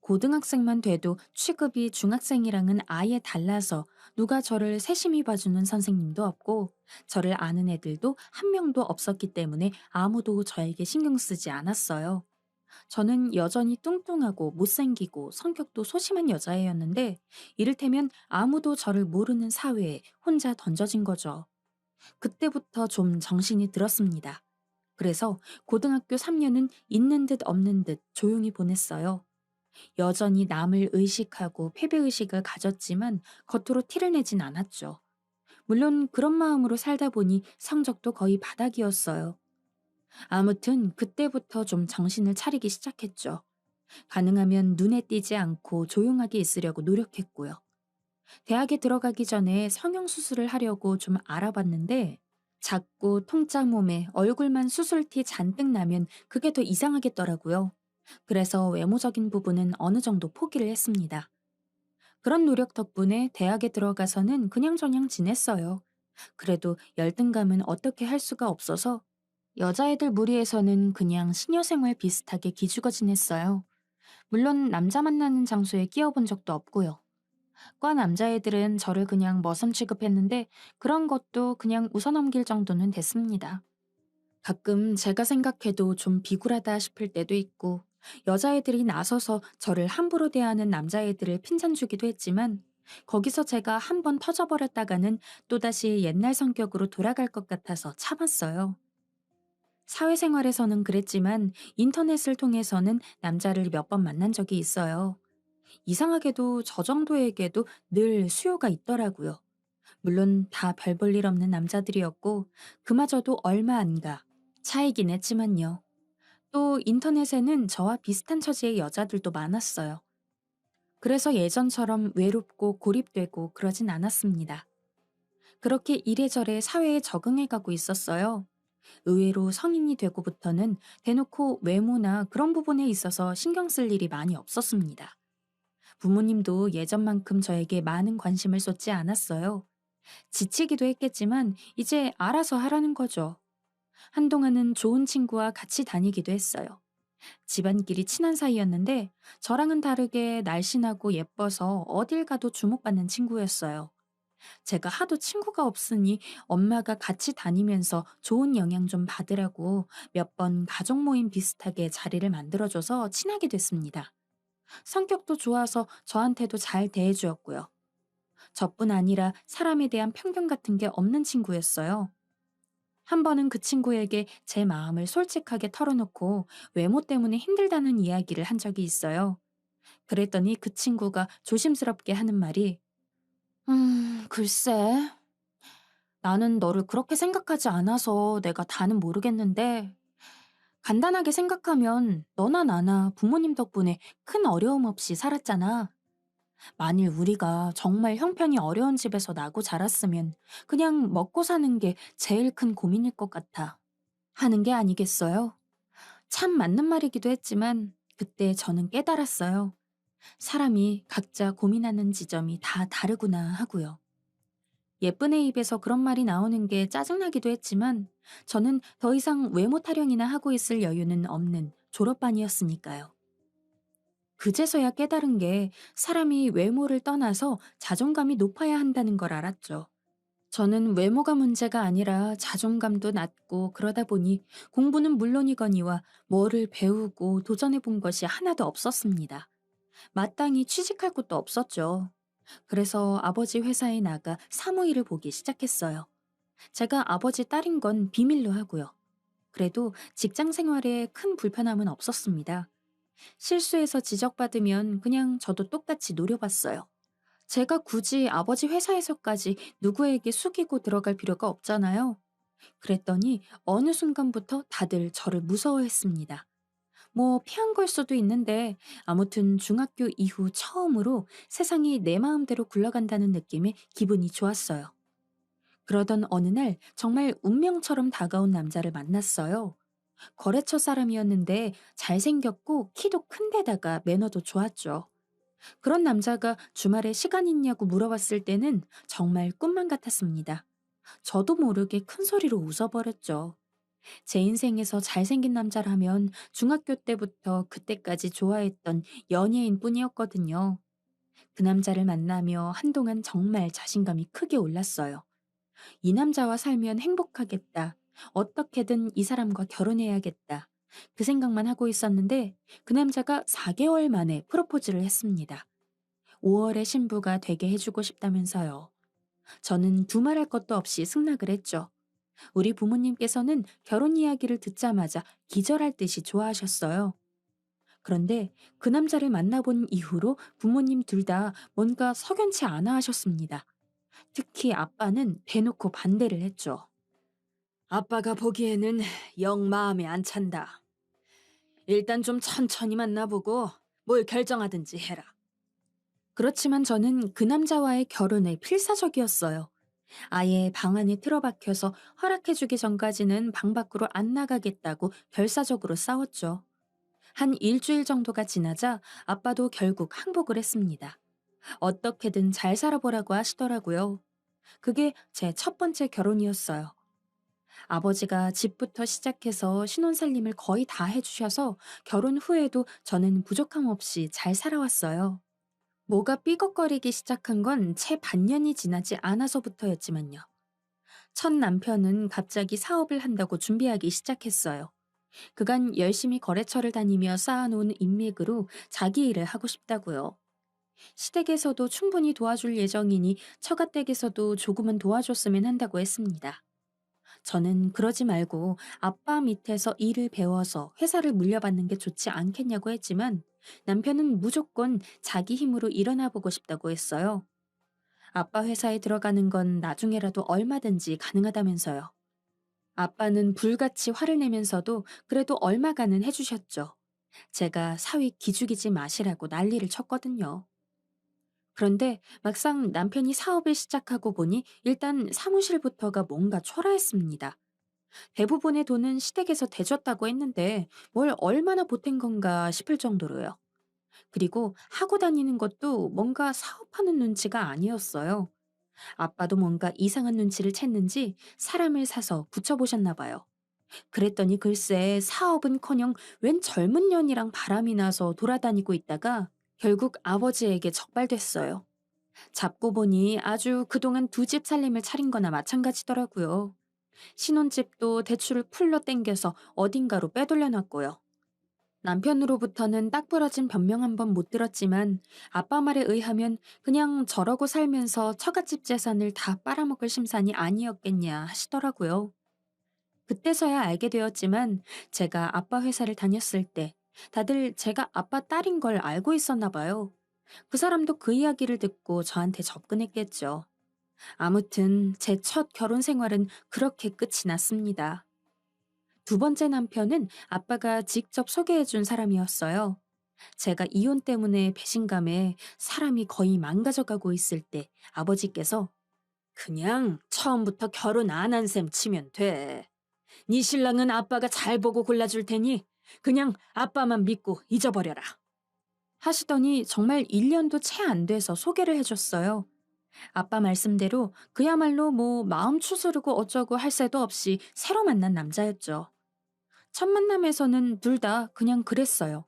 고등학생만 돼도 취급이 중학생이랑은 아예 달라서 누가 저를 세심히 봐주는 선생님도 없고 저를 아는 애들도 한 명도 없었기 때문에 아무도 저에게 신경 쓰지 않았어요. 저는 여전히 뚱뚱하고 못생기고 성격도 소심한 여자애였는데 이를테면 아무도 저를 모르는 사회에 혼자 던져진 거죠. 그때부터 좀 정신이 들었습니다. 그래서 고등학교 3년은 있는 듯 없는 듯 조용히 보냈어요. 여전히 남을 의식하고 패배의식을 가졌지만 겉으로 티를 내진 않았죠. 물론 그런 마음으로 살다 보니 성적도 거의 바닥이었어요. 아무튼 그때부터 좀 정신을 차리기 시작했죠. 가능하면 눈에 띄지 않고 조용하게 있으려고 노력했고요. 대학에 들어가기 전에 성형수술을 하려고 좀 알아봤는데 작고 통짜 몸에 얼굴만 수술티 잔뜩 나면 그게 더 이상하겠더라고요. 그래서 외모적인 부분은 어느 정도 포기를 했습니다. 그런 노력 덕분에 대학에 들어가서는 그냥저냥 지냈어요. 그래도 열등감은 어떻게 할 수가 없어서 여자애들 무리에서는 그냥 시녀생활 비슷하게 기죽어 지냈어요. 물론 남자 만나는 장소에 끼어본 적도 없고요. 과 남자애들은 저를 그냥 머슴 취급했는데 그런 것도 그냥 웃어넘길 정도는 됐습니다. 가끔 제가 생각해도 좀 비굴하다 싶을 때도 있고 여자애들이 나서서 저를 함부로 대하는 남자애들을 핀잔주기도 했지만 거기서 제가 한번 터져버렸다가는 또다시 옛날 성격으로 돌아갈 것 같아서 참았어요. 사회생활에서는 그랬지만 인터넷을 통해서는 남자를 몇 번 만난 적이 있어요. 이상하게도 저 정도에게도 늘 수요가 있더라고요. 물론 다 별 볼 일 없는 남자들이었고 그마저도 얼마 안 가. 차이긴 했지만요. 또 인터넷에는 저와 비슷한 처지의 여자들도 많았어요. 그래서 예전처럼 외롭고 고립되고 그러진 않았습니다. 그렇게 이래저래 사회에 적응해 가고 있었어요. 의외로 성인이 되고부터는 대놓고 외모나 그런 부분에 있어서 신경 쓸 일이 많이 없었습니다. 부모님도 예전만큼 저에게 많은 관심을 쏟지 않았어요. 지치기도 했겠지만 이제 알아서 하라는 거죠. 한동안은 좋은 친구와 같이 다니기도 했어요. 집안끼리 친한 사이였는데 저랑은 다르게 날씬하고 예뻐서 어딜 가도 주목받는 친구였어요. 제가 하도 친구가 없으니 엄마가 같이 다니면서 좋은 영향 좀 받으라고 몇 번 가족 모임 비슷하게 자리를 만들어줘서 친하게 됐습니다. 성격도 좋아서 저한테도 잘 대해주었고요. 저뿐 아니라 사람에 대한 편견 같은 게 없는 친구였어요. 한 번은 그 친구에게 제 마음을 솔직하게 털어놓고 외모 때문에 힘들다는 이야기를 한 적이 있어요. 그랬더니 그 친구가 조심스럽게 하는 말이, 글쎄. 나는 너를 그렇게 생각하지 않아서 내가 다는 모르겠는데, 간단하게 생각하면 너나 나나 부모님 덕분에 큰 어려움 없이 살았잖아. 만일 우리가 정말 형편이 어려운 집에서 나고 자랐으면 그냥 먹고 사는 게 제일 큰 고민일 것 같아. 하는 게 아니겠어요? 참 맞는 말이기도 했지만 그때 저는 깨달았어요. 사람이 각자 고민하는 지점이 다 다르구나 하고요. 예쁜 애 입에서 그런 말이 나오는 게 짜증나기도 했지만 저는 더 이상 외모 타령이나 하고 있을 여유는 없는 졸업반이었으니까요. 그제서야 깨달은 게 사람이 외모를 떠나서 자존감이 높아야 한다는 걸 알았죠. 저는 외모가 문제가 아니라 자존감도 낮고 그러다 보니 공부는 물론이거니와 뭐를 배우고 도전해 본 것이 하나도 없었습니다. 마땅히 취직할 곳도 없었죠. 그래서 아버지 회사에 나가 사무일을 보기 시작했어요. 제가 아버지 딸인 건 비밀로 하고요. 그래도 직장 생활에 큰 불편함은 없었습니다. 실수해서 지적받으면 그냥 저도 똑같이 노려봤어요. 제가 굳이 아버지 회사에서까지 누구에게 숙이고 들어갈 필요가 없잖아요. 그랬더니 어느 순간부터 다들 저를 무서워했습니다. 뭐 피한 걸 수도 있는데 아무튼 중학교 이후 처음으로 세상이 내 마음대로 굴러간다는 느낌에 기분이 좋았어요. 그러던 어느 날 정말 운명처럼 다가온 남자를 만났어요. 거래처 사람이었는데 잘생겼고 키도 큰 데다가 매너도 좋았죠. 그런 남자가 주말에 시간 있냐고 물어봤을 때는 정말 꿈만 같았습니다. 저도 모르게 큰 소리로 웃어버렸죠. 제 인생에서 잘생긴 남자라면 중학교 때부터 그때까지 좋아했던 연예인 뿐이었거든요. 그 남자를 만나며 한동안 정말 자신감이 크게 올랐어요. 이 남자와 살면 행복하겠다. 어떻게든 이 사람과 결혼해야겠다. 그 생각만 하고 있었는데 그 남자가 4개월 만에 프로포즈를 했습니다. 5월에 신부가 되게 해주고 싶다면서요. 저는 두말할 것도 없이 승낙을 했죠. 우리 부모님께서는 결혼 이야기를 듣자마자 기절할 듯이 좋아하셨어요. 그런데 그 남자를 만나본 이후로 부모님 둘 다 뭔가 석연치 않아 하셨습니다. 특히 아빠는 대놓고 반대를 했죠. 아빠가 보기에는 영 마음에 안 찬다. 일단 좀 천천히 만나보고 뭘 결정하든지 해라. 그렇지만 저는 그 남자와의 결혼에 필사적이었어요. 아예 방 안에 틀어박혀서 허락해주기 전까지는 방 밖으로 안 나가겠다고 결사적으로 싸웠죠. 한 일주일 정도가 지나자 아빠도 결국 항복을 했습니다. 어떻게든 잘 살아보라고 하시더라고요. 그게 제 첫 번째 결혼이었어요. 아버지가 집부터 시작해서 신혼살림을 거의 다 해주셔서 결혼 후에도 저는 부족함 없이 잘 살아왔어요. 뭐가 삐걱거리기 시작한 건 채 반년이 지나지 않아서부터였지만요. 첫 남편은 갑자기 사업을 한다고 준비하기 시작했어요. 그간 열심히 거래처를 다니며 쌓아놓은 인맥으로 자기 일을 하고 싶다고요. 시댁에서도 충분히 도와줄 예정이니 처가댁에서도 조금은 도와줬으면 한다고 했습니다. 저는 그러지 말고 아빠 밑에서 일을 배워서 회사를 물려받는 게 좋지 않겠냐고 했지만 남편은 무조건 자기 힘으로 일어나 보고 싶다고 했어요. 아빠 회사에 들어가는 건 나중에라도 얼마든지 가능하다면서요. 아빠는 불같이 화를 내면서도 그래도 얼마간은 해주셨죠. 제가 사위 기죽이지 마시라고 난리를 쳤거든요. 그런데 막상 남편이 사업을 시작하고 보니 일단 사무실부터가 뭔가 초라했습니다. 대부분의 돈은 시댁에서 대줬다고 했는데 뭘 얼마나 보탠 건가 싶을 정도로요. 그리고 하고 다니는 것도 뭔가 사업하는 눈치가 아니었어요. 아빠도 뭔가 이상한 눈치를 챘는지 사람을 사서 붙여보셨나 봐요. 그랬더니 글쎄 사업은커녕 웬 젊은 년이랑 바람이 나서 돌아다니고 있다가 결국 아버지에게 적발됐어요. 잡고 보니 아주 그동안 두 집 살림을 차린 거나 마찬가지더라고요. 신혼집도 대출을 풀로 땡겨서 어딘가로 빼돌려놨고요. 남편으로부터는 딱 부러진 변명 한 번 못 들었지만 아빠 말에 의하면 그냥 저러고 살면서 처갓집 재산을 다 빨아먹을 심산이 아니었겠냐 하시더라고요. 그때서야 알게 되었지만 제가 아빠 회사를 다녔을 때 다들 제가 아빠 딸인 걸 알고 있었나 봐요. 그 사람도 그 이야기를 듣고 저한테 접근했겠죠. 아무튼 제 첫 결혼 생활은 그렇게 끝이 났습니다. 두 번째 남편은 아빠가 직접 소개해준 사람이었어요. 제가 이혼 때문에 배신감에 사람이 거의 망가져가고 있을 때 아버지께서 그냥 처음부터 결혼 안 한 셈 치면 돼. 네 신랑은 아빠가 잘 보고 골라줄 테니 그냥 아빠만 믿고 잊어버려라. 하시더니 정말 1년도 채 안 돼서 소개를 해줬어요. 아빠 말씀대로 그야말로 뭐 마음 추스르고 어쩌고 할 새도 없이 새로 만난 남자였죠. 첫 만남에서는 둘 다 그냥 그랬어요.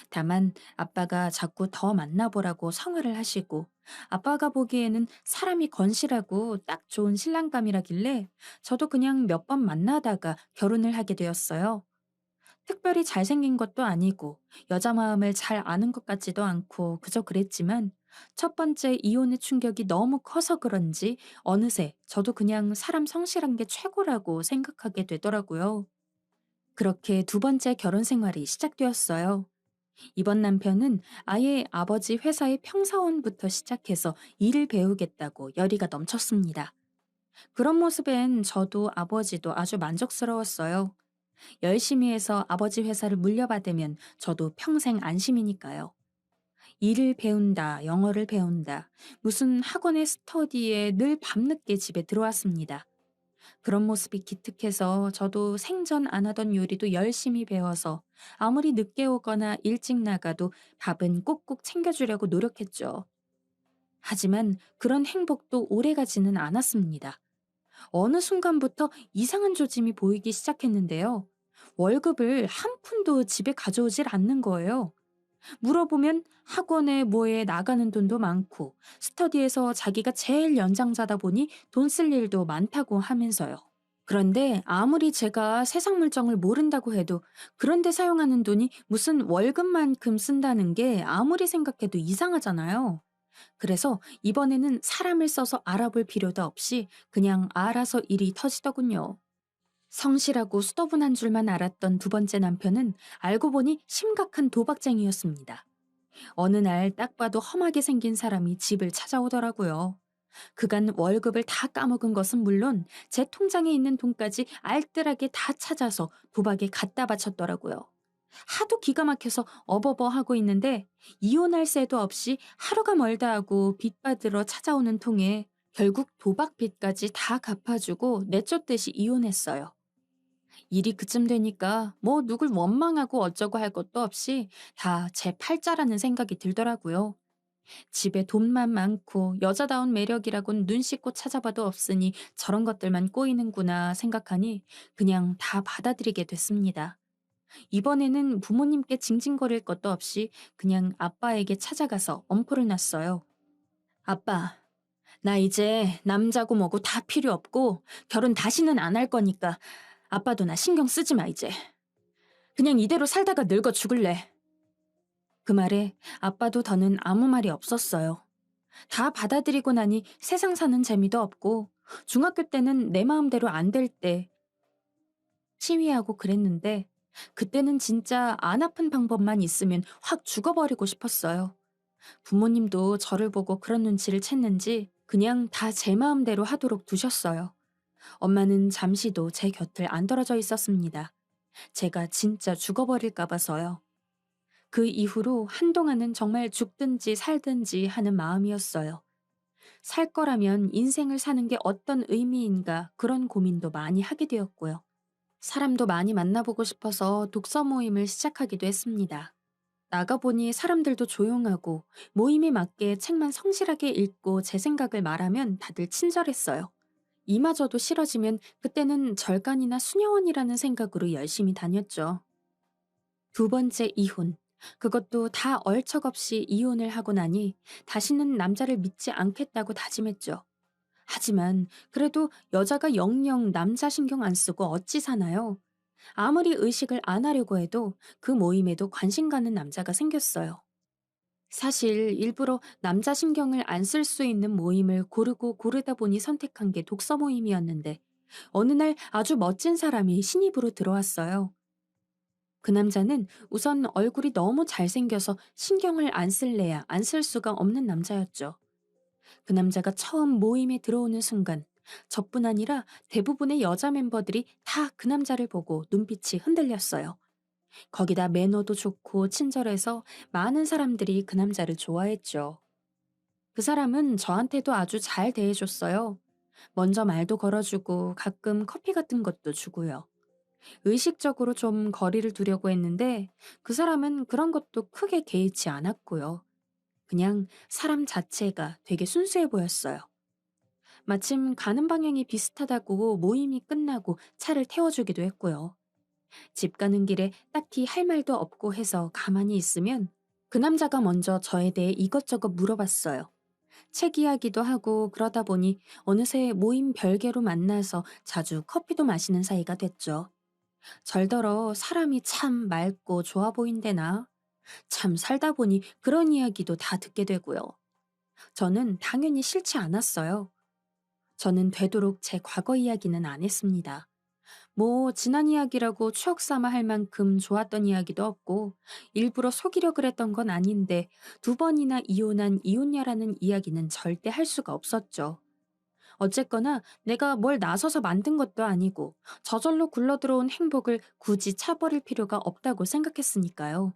다만 아빠가 자꾸 더 만나보라고 성화를 하시고 아빠가 보기에는 사람이 건실하고 딱 좋은 신랑감이라길래 저도 그냥 몇 번 만나다가 결혼을 하게 되었어요. 특별히 잘생긴 것도 아니고 여자 마음을 잘 아는 것 같지도 않고 그저 그랬지만 첫 번째 이혼의 충격이 너무 커서 그런지 어느새 저도 그냥 사람 성실한 게 최고라고 생각하게 되더라고요. 그렇게 두 번째 결혼 생활이 시작되었어요. 이번 남편은 아예 아버지 회사의 평사원부터 시작해서 일을 배우겠다고 열의가 넘쳤습니다. 그런 모습엔 저도 아버지도 아주 만족스러웠어요. 열심히 해서 아버지 회사를 물려받으면 저도 평생 안심이니까요. 일을 배운다, 영어를 배운다, 무슨 학원의 스터디에 늘 밤늦게 집에 들어왔습니다. 그런 모습이 기특해서 저도 생전 안 하던 요리도 열심히 배워서 아무리 늦게 오거나 일찍 나가도 밥은 꼭꼭 챙겨주려고 노력했죠. 하지만 그런 행복도 오래가지는 않았습니다. 어느 순간부터 이상한 조짐이 보이기 시작했는데요. 월급을 한 푼도 집에 가져오질 않는 거예요. 물어보면 학원에 뭐에 나가는 돈도 많고 스터디에서 자기가 제일 연장자다 보니 돈 쓸 일도 많다고 하면서요. 그런데 아무리 제가 세상 물정을 모른다고 해도 그런데 사용하는 돈이 무슨 월급만큼 쓴다는 게 아무리 생각해도 이상하잖아요. 그래서 이번에는 사람을 써서 알아볼 필요도 없이 그냥 알아서 일이 터지더군요. 성실하고 수더분한 줄만 알았던 두 번째 남편은 알고 보니 심각한 도박쟁이였습니다. 어느 날 딱 봐도 험하게 생긴 사람이 집을 찾아오더라고요. 그간 월급을 다 까먹은 것은 물론 제 통장에 있는 돈까지 알뜰하게 다 찾아서 도박에 갖다 바쳤더라고요. 하도 기가 막혀서 어버버 하고 있는데 이혼할 새도 없이 하루가 멀다 하고 빚 받으러 찾아오는 통에 결국 도박 빚까지 다 갚아주고 내쫓듯이 이혼했어요. 일이 그쯤 되니까 뭐 누굴 원망하고 어쩌고 할 것도 없이 다 제 팔자라는 생각이 들더라고요. 집에 돈만 많고 여자다운 매력이라곤 눈 씻고 찾아봐도 없으니 저런 것들만 꼬이는구나 생각하니 그냥 다 받아들이게 됐습니다. 이번에는 부모님께 징징거릴 것도 없이 그냥 아빠에게 찾아가서 엄포를 놨어요. 아빠, 나 이제 남자고 뭐고 다 필요 없고 결혼 다시는 안 할 거니까 아빠도 나 신경 쓰지 마, 이제. 그냥 이대로 살다가 늙어 죽을래. 그 말에 아빠도 더는 아무 말이 없었어요. 다 받아들이고 나니 세상 사는 재미도 없고 중학교 때는 내 마음대로 안 될 때 시위하고 그랬는데 그때는 진짜 안 아픈 방법만 있으면 확 죽어버리고 싶었어요. 부모님도 저를 보고 그런 눈치를 챘는지 그냥 다 제 마음대로 하도록 두셨어요. 엄마는 잠시도 제 곁을 안 떨어져 있었습니다. 제가 진짜 죽어버릴까 봐서요. 그 이후로 한동안은 정말 죽든지 살든지 하는 마음이었어요. 살 거라면 인생을 사는 게 어떤 의미인가 그런 고민도 많이 하게 되었고요. 사람도 많이 만나보고 싶어서 독서 모임을 시작하기도 했습니다. 나가보니 사람들도 조용하고 모임에 맞게 책만 성실하게 읽고 제 생각을 말하면 다들 친절했어요. 이마저도 싫어지면 그때는 절간이나 수녀원이라는 생각으로 열심히 다녔죠. 두 번째 이혼. 그것도 다 얼척없이 이혼을 하고 나니 다시는 남자를 믿지 않겠다고 다짐했죠. 하지만 그래도 여자가 영영 남자 신경 안 쓰고 어찌 사나요? 아무리 의식을 안 하려고 해도 그 모임에도 관심 가는 남자가 생겼어요. 사실 일부러 남자 신경을 안 쓸 수 있는 모임을 고르고 고르다 보니 선택한 게 독서 모임이었는데 어느 날 아주 멋진 사람이 신입으로 들어왔어요. 그 남자는 우선 얼굴이 너무 잘생겨서 신경을 안 쓸래야 안 쓸 수가 없는 남자였죠. 그 남자가 처음 모임에 들어오는 순간 저뿐 아니라 대부분의 여자 멤버들이 다 그 남자를 보고 눈빛이 흔들렸어요. 거기다 매너도 좋고 친절해서 많은 사람들이 그 남자를 좋아했죠. 그 사람은 저한테도 아주 잘 대해줬어요. 먼저 말도 걸어주고 가끔 커피 같은 것도 주고요. 의식적으로 좀 거리를 두려고 했는데 그 사람은 그런 것도 크게 개의치 않았고요. 그냥 사람 자체가 되게 순수해 보였어요. 마침 가는 방향이 비슷하다고 모임이 끝나고 차를 태워주기도 했고요. 집 가는 길에 딱히 할 말도 없고 해서 가만히 있으면 그 남자가 먼저 저에 대해 이것저것 물어봤어요. 책 이야기도 하고 그러다 보니 어느새 모임 별개로 만나서 자주 커피도 마시는 사이가 됐죠. 절더러 사람이 참 맑고 좋아 보인대나. 참 살다 보니 그런 이야기도 다 듣게 되고요. 저는 당연히 싫지 않았어요. 저는 되도록 제 과거 이야기는 안 했습니다. 뭐 지난 이야기라고 추억 삼아 할 만큼 좋았던 이야기도 없고 일부러 속이려 그랬던 건 아닌데 두 번이나 이혼한 이혼녀라는 이야기는 절대 할 수가 없었죠. 어쨌거나 내가 뭘 나서서 만든 것도 아니고 저절로 굴러들어온 행복을 굳이 차버릴 필요가 없다고 생각했으니까요.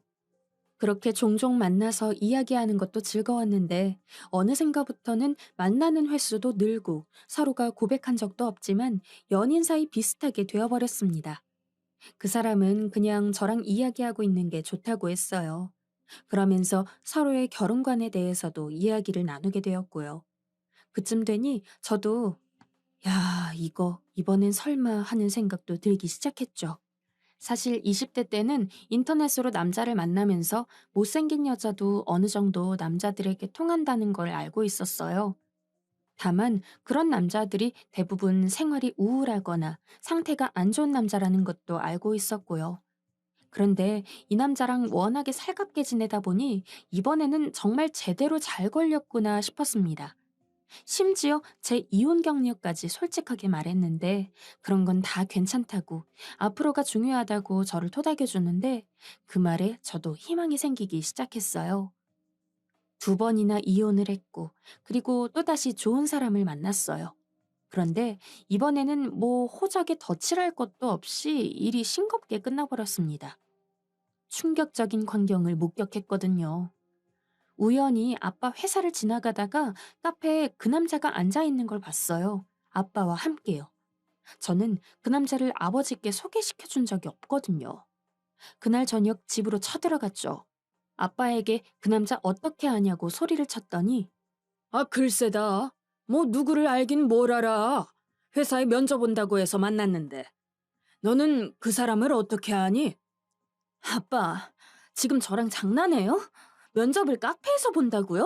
그렇게 종종 만나서 이야기하는 것도 즐거웠는데 어느샌가부터는 만나는 횟수도 늘고 서로가 고백한 적도 없지만 연인 사이 비슷하게 되어버렸습니다. 그 사람은 그냥 저랑 이야기하고 있는 게 좋다고 했어요. 그러면서 서로의 결혼관에 대해서도 이야기를 나누게 되었고요. 그쯤 되니 저도 야, 이거 이번엔 설마 하는 생각도 들기 시작했죠. 사실 20대 때는 인터넷으로 남자를 만나면서 못생긴 여자도 어느 정도 남자들에게 통한다는 걸 알고 있었어요. 다만 그런 남자들이 대부분 생활이 우울하거나 상태가 안 좋은 남자라는 것도 알고 있었고요. 그런데 이 남자랑 워낙에 살갑게 지내다 보니 이번에는 정말 제대로 잘 걸렸구나 싶었습니다. 심지어 제 이혼 경력까지 솔직하게 말했는데 그런 건 다 괜찮다고 앞으로가 중요하다고 저를 토닥여주는데 그 말에 저도 희망이 생기기 시작했어요. 두 번이나 이혼을 했고 그리고 또다시 좋은 사람을 만났어요. 그런데 이번에는 뭐 호적에 덧칠할 것도 없이 일이 싱겁게 끝나버렸습니다. 충격적인 광경을 목격했거든요. 우연히 아빠 회사를 지나가다가 카페에 그 남자가 앉아 있는 걸 봤어요. 아빠와 함께요. 저는 그 남자를 아버지께 소개시켜 준 적이 없거든요. 그날 저녁 집으로 쳐들어갔죠. 아빠에게 그 남자 어떻게 아냐고 소리를 쳤더니 아, 글쎄다. 뭐 누구를 알긴 뭘 알아. 회사에 면접 온다고 해서 만났는데. 너는 그 사람을 어떻게 아니? 아빠, 지금 저랑 장난해요? 면접을 카페에서 본다고요?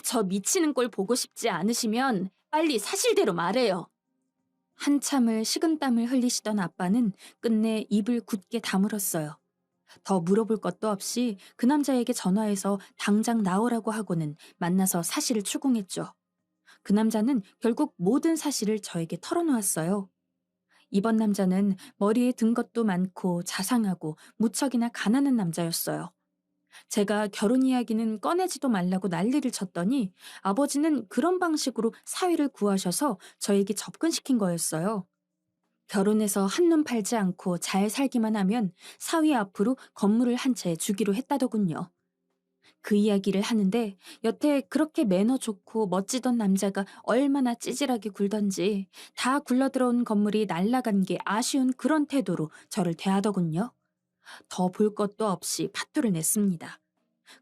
저 미치는 꼴 보고 싶지 않으시면 빨리 사실대로 말해요. 한참을 식은땀을 흘리시던 아빠는 끝내 입을 굳게 다물었어요. 더 물어볼 것도 없이 그 남자에게 전화해서 당장 나오라고 하고는 만나서 사실을 추궁했죠. 그 남자는 결국 모든 사실을 저에게 털어놓았어요. 이번 남자는 머리에 든 것도 많고 자상하고 무척이나 가난한 남자였어요. 제가 결혼 이야기는 꺼내지도 말라고 난리를 쳤더니 아버지는 그런 방식으로 사위를 구하셔서 저에게 접근시킨 거였어요. 결혼해서 한눈 팔지 않고 잘 살기만 하면 사위 앞으로 건물을 한 채 주기로 했다더군요. 그 이야기를 하는데 여태 그렇게 매너 좋고 멋지던 남자가 얼마나 찌질하게 굴던지 다 굴러들어온 건물이 날아간 게 아쉬운 그런 태도로 저를 대하더군요. 더 볼 것도 없이 파토를 냈습니다.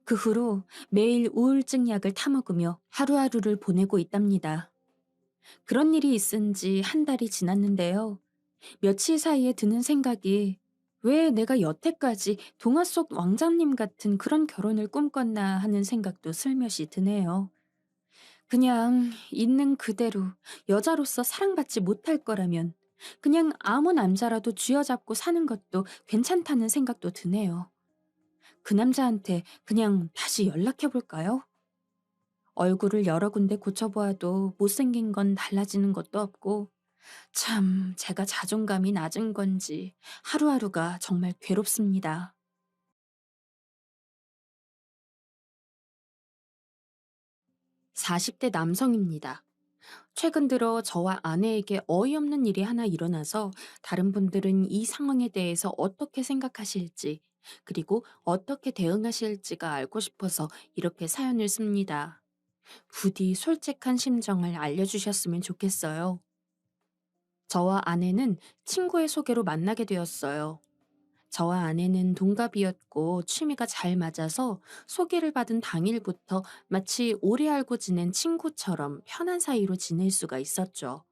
그 후로 매일 우울증 약을 타먹으며 하루하루를 보내고 있답니다. 그런 일이 있은 지 한 달이 지났는데요. 며칠 사이에 드는 생각이 왜 내가 여태까지 동화 속 왕자님 같은 그런 결혼을 꿈꿨나 하는 생각도 슬며시 드네요. 그냥 있는 그대로 여자로서 사랑받지 못할 거라면 그냥 아무 남자라도 쥐어잡고 사는 것도 괜찮다는 생각도 드네요. 그 남자한테 그냥 다시 연락해 볼까요? 얼굴을 여러 군데 고쳐보아도 못생긴 건 달라지는 것도 없고, 참 제가 자존감이 낮은 건지 하루하루가 정말 괴롭습니다. 40대 남성입니다. 최근 들어 저와 아내에게 어이없는 일이 하나 일어나서 다른 분들은 이 상황에 대해서 어떻게 생각하실지, 그리고 어떻게 대응하실지가 알고 싶어서 이렇게 사연을 씁니다. 부디 솔직한 심정을 알려주셨으면 좋겠어요. 저와 아내는 친구의 소개로 만나게 되었어요. 저와 아내는 동갑이었고 취미가 잘 맞아서 소개를 받은 당일부터 마치 오래 알고 지낸 친구처럼 편한 사이로 지낼 수가 있었죠.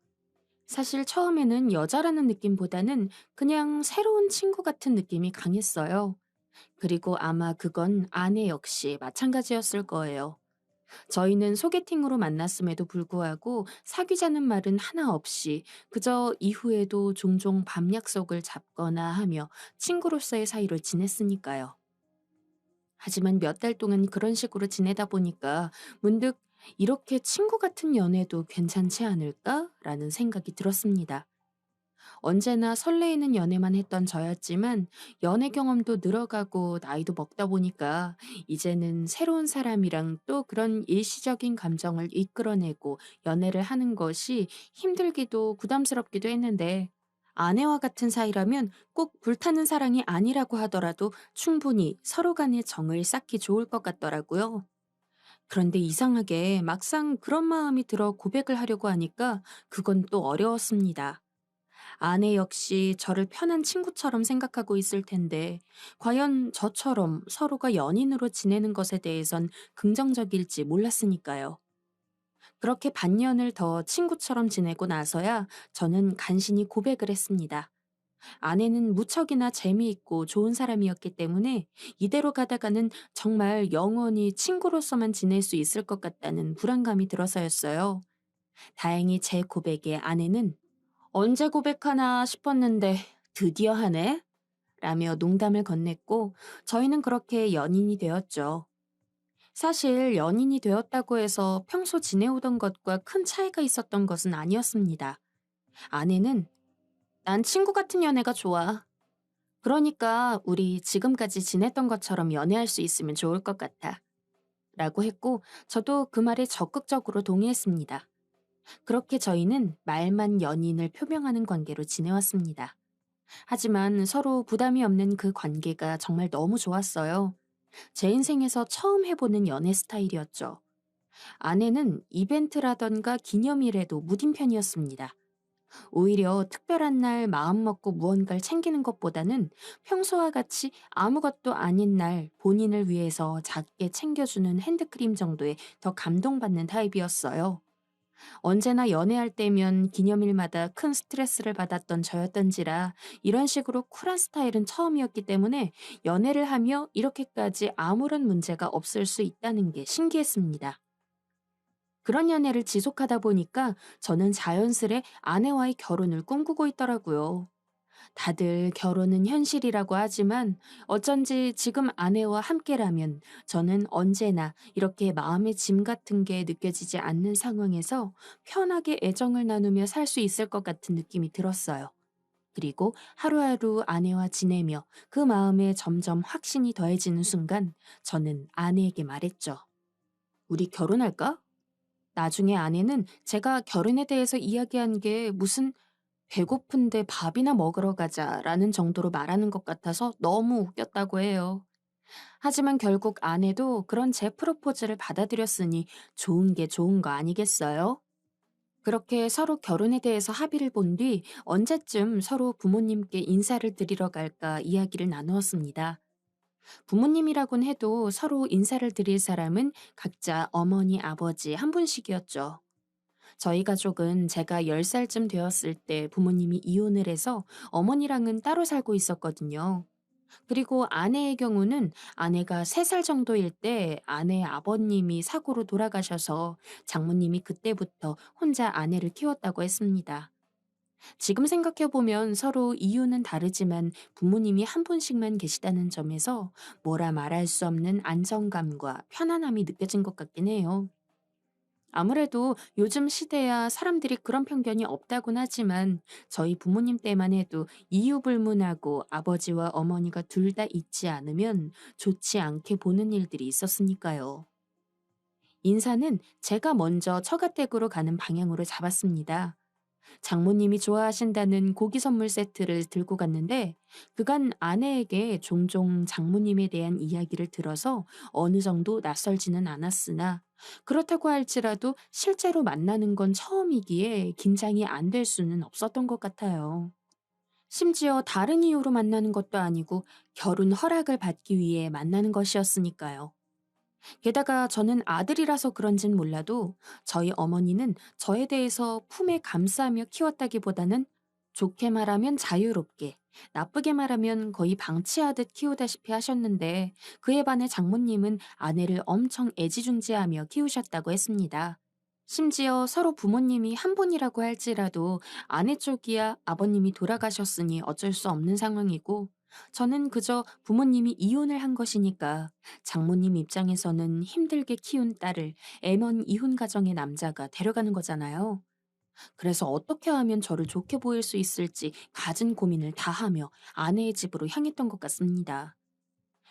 사실 처음에는 여자라는 느낌보다는 그냥 새로운 친구 같은 느낌이 강했어요. 그리고 아마 그건 아내 역시 마찬가지였을 거예요. 저희는 소개팅으로 만났음에도 불구하고 사귀자는 말은 하나 없이 그저 이후에도 종종 밤 약속을 잡거나 하며 친구로서의 사이를 지냈으니까요. 하지만 몇 달 동안 그런 식으로 지내다 보니까 문득 이렇게 친구 같은 연애도 괜찮지 않을까라는 생각이 들었습니다. 언제나 설레이는 연애만 했던 저였지만 연애 경험도 늘어가고 나이도 먹다 보니까 이제는 새로운 사람이랑 또 그런 일시적인 감정을 이끌어내고 연애를 하는 것이 힘들기도 부담스럽기도 했는데 아내와 같은 사이라면 꼭 불타는 사랑이 아니라고 하더라도 충분히 서로 간의 정을 쌓기 좋을 것 같더라고요. 그런데 이상하게 막상 그런 마음이 들어 고백을 하려고 하니까 그건 또 어려웠습니다. 아내 역시 저를 편한 친구처럼 생각하고 있을 텐데, 과연 저처럼 서로가 연인으로 지내는 것에 대해선 긍정적일지 몰랐으니까요. 그렇게 반년을 더 친구처럼 지내고 나서야 저는 간신히 고백을 했습니다. 아내는 무척이나 재미있고 좋은 사람이었기 때문에 이대로 가다가는 정말 영원히 친구로서만 지낼 수 있을 것 같다는 불안감이 들어서였어요. 다행히 제 고백에 아내는 언제 고백하나 싶었는데 드디어 하네? 라며 농담을 건넸고 저희는 그렇게 연인이 되었죠. 사실 연인이 되었다고 해서 평소 지내오던 것과 큰 차이가 있었던 것은 아니었습니다. 아내는 난 친구 같은 연애가 좋아. 그러니까 우리 지금까지 지냈던 것처럼 연애할 수 있으면 좋을 것 같아. 라고 했고 저도 그 말에 적극적으로 동의했습니다. 그렇게 저희는 말만 연인을 표명하는 관계로 지내왔습니다. 하지만 서로 부담이 없는 그 관계가 정말 너무 좋았어요. 제 인생에서 처음 해보는 연애 스타일이었죠. 아내는 이벤트라던가 기념일에도 무딘 편이었습니다. 오히려 특별한 날 마음 먹고 무언가를 챙기는 것보다는 평소와 같이 아무것도 아닌 날 본인을 위해서 작게 챙겨주는 핸드크림 정도에 더 감동받는 타입이었어요. 언제나 연애할 때면 기념일마다 큰 스트레스를 받았던 저였던지라 이런 식으로 쿨한 스타일은 처음이었기 때문에 연애를 하며 이렇게까지 아무런 문제가 없을 수 있다는 게 신기했습니다. 그런 연애를 지속하다 보니까 저는 자연스레 아내와의 결혼을 꿈꾸고 있더라고요. 다들 결혼은 현실이라고 하지만 어쩐지 지금 아내와 함께라면 저는 언제나 이렇게 마음의 짐 같은 게 느껴지지 않는 상황에서 편하게 애정을 나누며 살 수 있을 것 같은 느낌이 들었어요. 그리고 하루하루 아내와 지내며 그 마음에 점점 확신이 더해지는 순간 저는 아내에게 말했죠. 우리 결혼할까? 나중에 아내는 제가 결혼에 대해서 이야기한 게 무슨 배고픈데 밥이나 먹으러 가자라는 정도로 말하는 것 같아서 너무 웃겼다고 해요. 하지만 결국 아내도 그런 제 프로포즈를 받아들였으니 좋은 게 좋은 거 아니겠어요? 그렇게 서로 결혼에 대해서 합의를 본 뒤 언제쯤 서로 부모님께 인사를 드리러 갈까 이야기를 나누었습니다. 부모님이라곤 해도 서로 인사를 드릴 사람은 각자 어머니, 아버지 한 분씩이었죠. 저희 가족은 제가 10살쯤 되었을 때 부모님이 이혼을 해서 어머니랑은 따로 살고 있었거든요. 그리고 아내의 경우는 아내가 3살 정도일 때 아내 아버님이 사고로 돌아가셔서 장모님이 그때부터 혼자 아내를 키웠다고 했습니다. 지금 생각해보면 서로 이유는 다르지만 부모님이 한 분씩만 계시다는 점에서 뭐라 말할 수 없는 안정감과 편안함이 느껴진 것 같긴 해요. 아무래도 요즘 시대야 사람들이 그런 편견이 없다곤 하지만 저희 부모님 때만 해도 이유 불문하고 아버지와 어머니가 둘 다 있지 않으면 좋지 않게 보는 일들이 있었으니까요. 인사는 제가 먼저 처가댁으로 가는 방향으로 잡았습니다. 장모님이 좋아하신다는 고기 선물 세트를 들고 갔는데 그간 아내에게 종종 장모님에 대한 이야기를 들어서 어느 정도 낯설지는 않았으나 그렇다고 할지라도 실제로 만나는 건 처음이기에 긴장이 안 될 수는 없었던 것 같아요. 심지어 다른 이유로 만나는 것도 아니고 결혼 허락을 받기 위해 만나는 것이었으니까요. 게다가 저는 아들이라서 그런진 몰라도 저희 어머니는 저에 대해서 품에 감싸며 키웠다기보다는 좋게 말하면 자유롭게, 나쁘게 말하면 거의 방치하듯 키우다시피 하셨는데 그에 반해 장모님은 아내를 엄청 애지중지하며 키우셨다고 했습니다. 심지어 서로 부모님이 한 분이라고 할지라도 아내 쪽이야 아버님이 돌아가셨으니 어쩔 수 없는 상황이고 저는 그저 부모님이 이혼을 한 것이니까 장모님 입장에서는 힘들게 키운 딸을 애먼 이혼 가정의 남자가 데려가는 거잖아요. 그래서 어떻게 하면 저를 좋게 보일 수 있을지 갖은 고민을 다 하며 아내의 집으로 향했던 것 같습니다.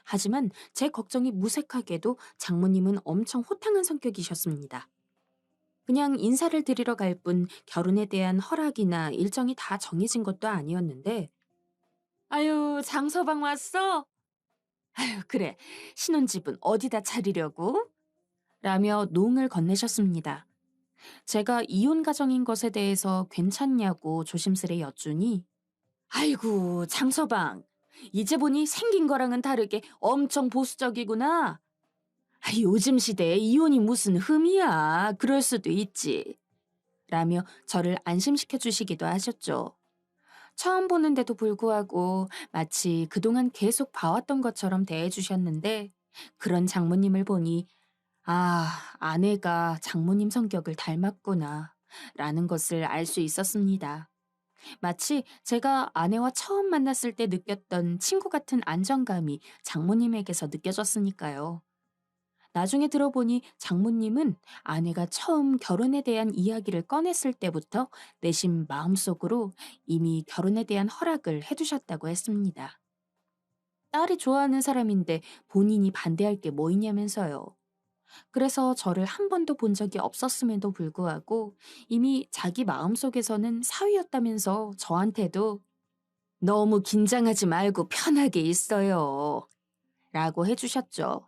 하지만 제 걱정이 무색하게도 장모님은 엄청 호탕한 성격이셨습니다. 그냥 인사를 드리러 갈 뿐 결혼에 대한 허락이나 일정이 다 정해진 것도 아니었는데, 아유, 장서방 왔어? 아유, 그래. 신혼집은 어디다 차리려고? 라며 농을 건네셨습니다. 제가 이혼 가정인 것에 대해서 괜찮냐고 조심스레 여쭈니, 아이고, 장서방. 이제 보니 생긴 거랑은 다르게 엄청 보수적이구나. 아, 요즘 시대에 이혼이 무슨 흠이야. 그럴 수도 있지. 라며 저를 안심시켜 주시기도 하셨죠. 처음 보는데도 불구하고 마치 그동안 계속 봐왔던 것처럼 대해주셨는데 그런 장모님을 보니 아, 아내가 장모님 성격을 닮았구나 라는 것을 알 수 있었습니다. 마치 제가 아내와 처음 만났을 때 느꼈던 친구 같은 안정감이 장모님에게서 느껴졌으니까요. 나중에 들어보니 장모님은 아내가 처음 결혼에 대한 이야기를 꺼냈을 때부터 내심 마음속으로 이미 결혼에 대한 허락을 해두셨다고 했습니다. 딸이 좋아하는 사람인데 본인이 반대할 게 뭐 있냐면서요. 그래서 저를 한 번도 본 적이 없었음에도 불구하고 이미 자기 마음속에서는 사위였다면서 저한테도 너무 긴장하지 말고 편하게 있어요. 라고 해주셨죠.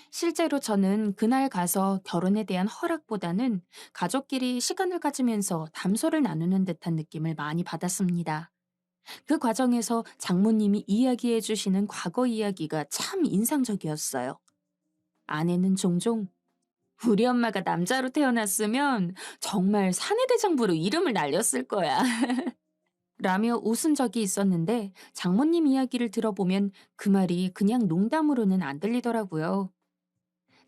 실제로 저는 그날 가서 결혼에 대한 허락보다는 가족끼리 시간을 가지면서 담소를 나누는 듯한 느낌을 많이 받았습니다. 그 과정에서 장모님이 이야기해 주시는 과거 이야기가 참 인상적이었어요. 아내는 종종 우리 엄마가 남자로 태어났으면 정말 사내대장부로 이름을 날렸을 거야. 라며 웃은 적이 있었는데 장모님 이야기를 들어보면 그 말이 그냥 농담으로는 안 들리더라고요.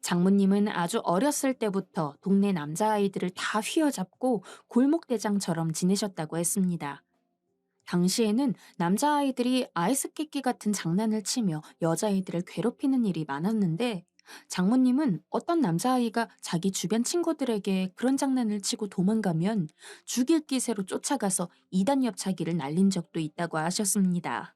장모님은 아주 어렸을 때부터 동네 남자아이들을 다 휘어잡고 골목대장처럼 지내셨다고 했습니다. 당시에는 남자아이들이 아이스케끼 같은 장난을 치며 여자아이들을 괴롭히는 일이 많았는데 장모님은 어떤 남자아이가 자기 주변 친구들에게 그런 장난을 치고 도망가면 죽일 기세로 쫓아가서 이단 옆차기를 날린 적도 있다고 하셨습니다.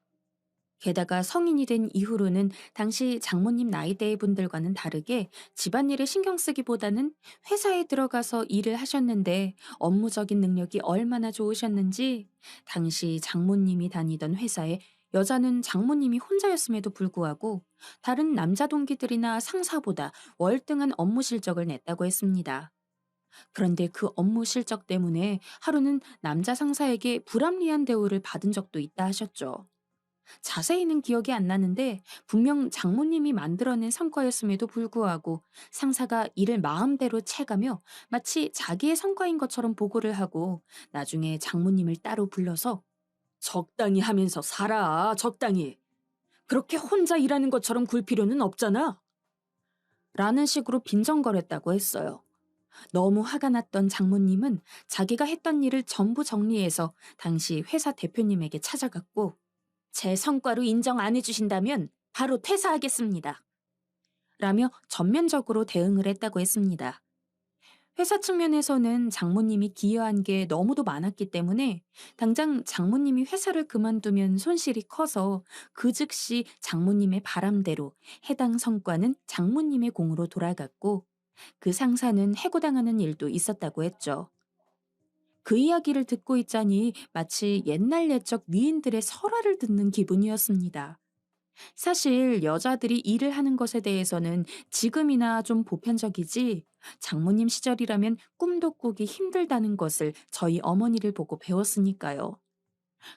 게다가 성인이 된 이후로는 당시 장모님 나이대의 분들과는 다르게 집안일에 신경 쓰기보다는 회사에 들어가서 일을 하셨는데 업무적인 능력이 얼마나 좋으셨는지 당시 장모님이 다니던 회사에 여자는 장모님이 혼자였음에도 불구하고 다른 남자 동기들이나 상사보다 월등한 업무 실적을 냈다고 했습니다. 그런데 그 업무 실적 때문에 하루는 남자 상사에게 불합리한 대우를 받은 적도 있다 하셨죠. 자세히는 기억이 안 나는데 분명 장모님이 만들어낸 성과였음에도 불구하고 상사가 이를 마음대로 채가며 마치 자기의 성과인 것처럼 보고를 하고 나중에 장모님을 따로 불러서 적당히 하면서 살아, 적당히. 그렇게 혼자 일하는 것처럼 굴 필요는 없잖아. 라는 식으로 빈정거렸다고 했어요. 너무 화가 났던 장모님은 자기가 했던 일을 전부 정리해서 당시 회사 대표님에게 찾아갔고 제 성과로 인정 안 해주신다면 바로 퇴사하겠습니다. 라며 전면적으로 대응을 했다고 했습니다. 회사 측면에서는 장모님이 기여한 게 너무도 많았기 때문에 당장 장모님이 회사를 그만두면 손실이 커서 그 즉시 장모님의 바람대로 해당 성과는 장모님의 공으로 돌아갔고 그 상사는 해고당하는 일도 있었다고 했죠. 그 이야기를 듣고 있자니 마치 옛날 옛적 위인들의 설화를 듣는 기분이었습니다. 사실 여자들이 일을 하는 것에 대해서는 지금이나 좀 보편적이지 장모님 시절이라면 꿈도 꾸기 힘들다는 것을 저희 어머니를 보고 배웠으니까요.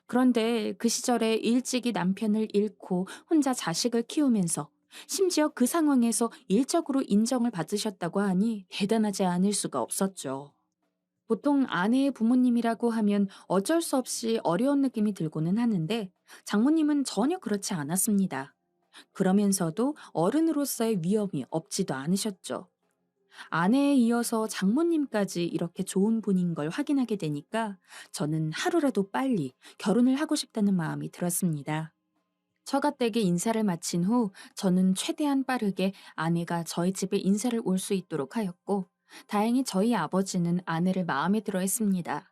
그런데 그 시절에 일찍이 남편을 잃고 혼자 자식을 키우면서 심지어 그 상황에서 일적으로 인정을 받으셨다고 하니 대단하지 않을 수가 없었죠. 보통 아내의 부모님이라고 하면 어쩔 수 없이 어려운 느낌이 들고는 하는데 장모님은 전혀 그렇지 않았습니다. 그러면서도 어른으로서의 위험이 없지도 않으셨죠. 아내에 이어서 장모님까지 이렇게 좋은 분인 걸 확인하게 되니까 저는 하루라도 빨리 결혼을 하고 싶다는 마음이 들었습니다. 처가댁에 인사를 마친 후 저는 최대한 빠르게 아내가 저희 집에 인사를 올 수 있도록 하였고, 다행히 저희 아버지는 아내를 마음에 들어 했습니다.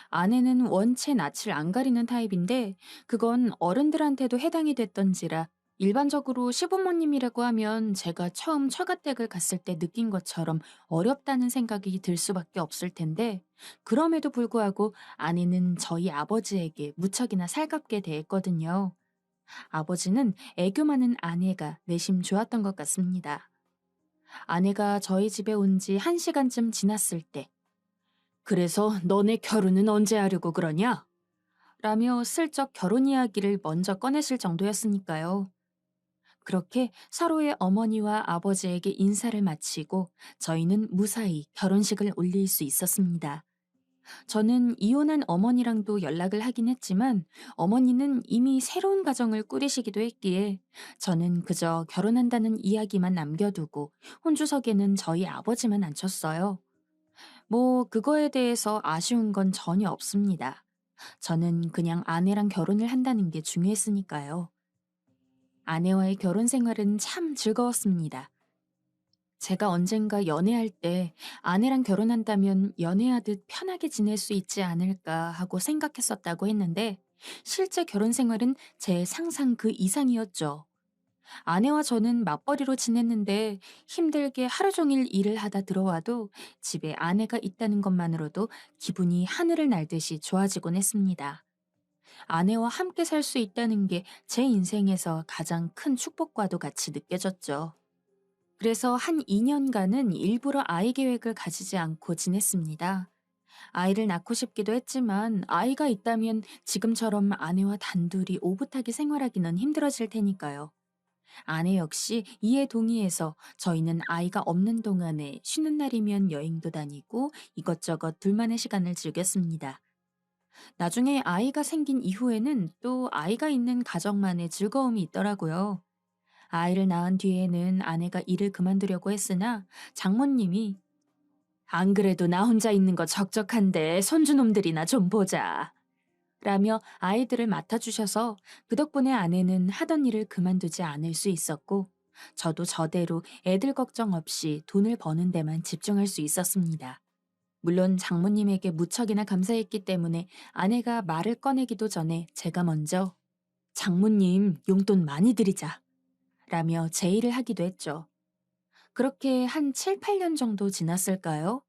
아내는 원체 낯을 안 가리는 타입인데 그건 어른들한테도 해당이 됐던지라 일반적으로 시부모님이라고 하면 제가 처음 처가댁을 갔을 때 느낀 것처럼 어렵다는 생각이 들 수밖에 없을 텐데 그럼에도 불구하고 아내는 저희 아버지에게 무척이나 살갑게 대했거든요. 아버지는 애교 많은 아내가 내심 좋았던 것 같습니다. 아내가 저희 집에 온 지 1시간쯤 지났을 때 그래서 너네 결혼은 언제 하려고 그러냐? 라며 슬쩍 결혼 이야기를 먼저 꺼내실 정도였으니까요. 그렇게 서로의 어머니와 아버지에게 인사를 마치고 저희는 무사히 결혼식을 올릴 수 있었습니다. 저는 이혼한 어머니랑도 연락을 하긴 했지만 어머니는 이미 새로운 가정을 꾸리시기도 했기에 저는 그저 결혼한다는 이야기만 남겨두고 혼주석에는 저희 아버지만 앉혔어요. 뭐 그거에 대해서 아쉬운 건 전혀 없습니다. 저는 그냥 아내랑 결혼을 한다는 게 중요했으니까요. 아내와의 결혼 생활은 참 즐거웠습니다. 제가 언젠가 연애할 때 아내랑 결혼한다면 연애하듯 편하게 지낼 수 있지 않을까 하고 생각했었다고 했는데 실제 결혼 생활은 제 상상 그 이상이었죠. 아내와 저는 맞벌이로 지냈는데 힘들게 하루 종일 일을 하다 들어와도 집에 아내가 있다는 것만으로도 기분이 하늘을 날듯이 좋아지곤 했습니다. 아내와 함께 살 수 있다는 게 제 인생에서 가장 큰 축복과도 같이 느껴졌죠. 그래서 한 2년간은 일부러 아이 계획을 가지지 않고 지냈습니다. 아이를 낳고 싶기도 했지만 아이가 있다면 지금처럼 아내와 단둘이 오붓하게 생활하기는 힘들어질 테니까요. 아내 역시 이에 동의해서 저희는 아이가 없는 동안에 쉬는 날이면 여행도 다니고 이것저것 둘만의 시간을 즐겼습니다. 나중에 아이가 생긴 이후에는 또 아이가 있는 가정만의 즐거움이 있더라고요. 아이를 낳은 뒤에는 아내가 일을 그만두려고 했으나 장모님이 안 그래도 나 혼자 있는 거 적적한데 손주놈들이나 좀 보자. 라며 아이들을 맡아주셔서 그 덕분에 아내는 하던 일을 그만두지 않을 수 있었고 저도 저대로 애들 걱정 없이 돈을 버는 데만 집중할 수 있었습니다. 물론 장모님에게 무척이나 감사했기 때문에 아내가 말을 꺼내기도 전에 제가 먼저 장모님 용돈 많이 드리자 라며 제의를 하기도 했죠. 그렇게 한 7, 8년 정도 지났을까요?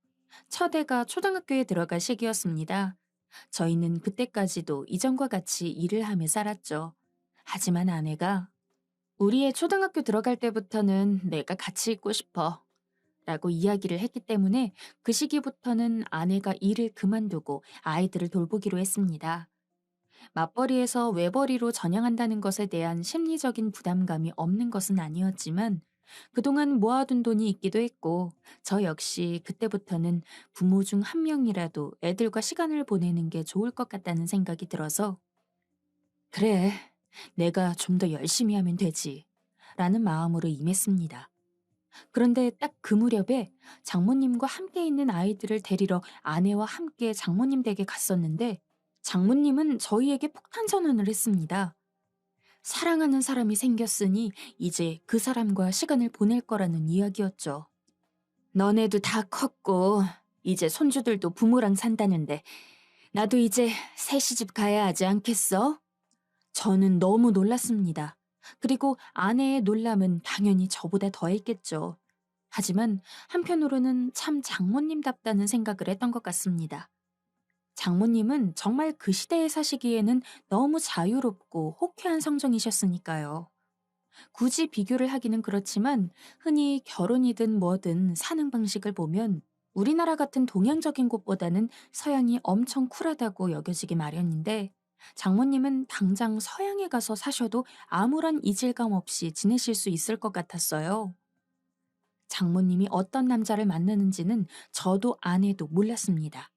첫 애가 초등학교에 들어갈 시기였습니다. 저희는 그때까지도 이전과 같이 일을 하며 살았죠. 하지만 아내가 우리 애 초등학교 들어갈 때부터는 내가 같이 있고 싶어 라고 이야기를 했기 때문에 그 시기부터는 아내가 일을 그만두고 아이들을 돌보기로 했습니다. 맞벌이에서 외벌이로 전향한다는 것에 대한 심리적인 부담감이 없는 것은 아니었지만 그동안 모아둔 돈이 있기도 했고 저 역시 그때부터는 부모 중 한 명이라도 애들과 시간을 보내는 게 좋을 것 같다는 생각이 들어서 그래, 내가 좀 더 열심히 하면 되지 라는 마음으로 임했습니다. 그런데 딱 그 무렵에 장모님과 함께 있는 아이들을 데리러 아내와 함께 장모님 댁에 갔었는데 장모님은 저희에게 폭탄 선언을 했습니다. 사랑하는 사람이 생겼으니 이제 그 사람과 시간을 보낼 거라는 이야기였죠. 너네도 다 컸고 이제 손주들도 부모랑 산다는데 나도 이제 새 시집 가야 하지 않겠어? 저는 너무 놀랐습니다. 그리고 아내의 놀람은 당연히 저보다 더했겠죠. 하지만 한편으로는 참 장모님답다는 생각을 했던 것 같습니다. 장모님은 정말 그 시대에 사시기에는 너무 자유롭고 호쾌한 성정이셨으니까요. 굳이 비교를 하기는 그렇지만 흔히 결혼이든 뭐든 사는 방식을 보면 우리나라 같은 동양적인 곳보다는 서양이 엄청 쿨하다고 여겨지기 마련인데 장모님은 당장 서양에 가서 사셔도 아무런 이질감 없이 지내실 수 있을 것 같았어요. 장모님이 어떤 남자를 만나는지는 저도 아내도 몰랐습니다.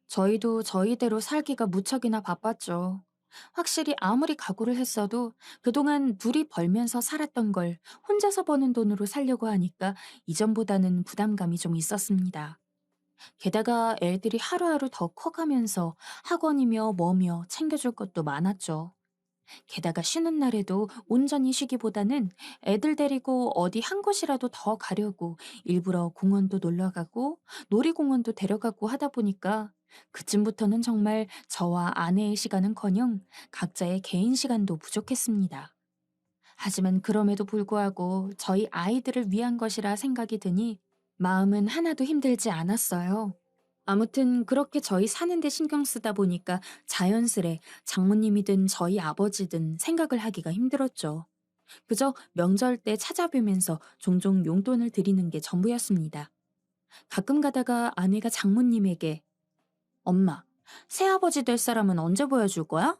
저희도 저희대로 살기가 무척이나 바빴죠. 확실히 아무리 각오를 했어도 그동안 둘이 벌면서 살았던 걸 혼자서 버는 돈으로 살려고 하니까 이전보다는 부담감이 좀 있었습니다. 게다가 애들이 하루하루 더 커가면서 학원이며 뭐며 챙겨줄 것도 많았죠. 게다가 쉬는 날에도 온전히 쉬기보다는 애들 데리고 어디 한 곳이라도 더 가려고 일부러 공원도 놀러 가고 놀이공원도 데려가고 하다 보니까 그쯤부터는 정말 저와 아내의 시간은커녕 각자의 개인 시간도 부족했습니다. 하지만 그럼에도 불구하고 저희 아이들을 위한 것이라 생각이 드니 마음은 하나도 힘들지 않았어요. 아무튼 그렇게 저희 사는데 신경 쓰다 보니까 자연스레 장모님이든 저희 아버지든 생각을 하기가 힘들었죠. 그저 명절 때 찾아뵈면서 종종 용돈을 드리는 게 전부였습니다. 가끔 가다가 아내가 장모님에게 엄마, 새아버지 될 사람은 언제 보여줄 거야?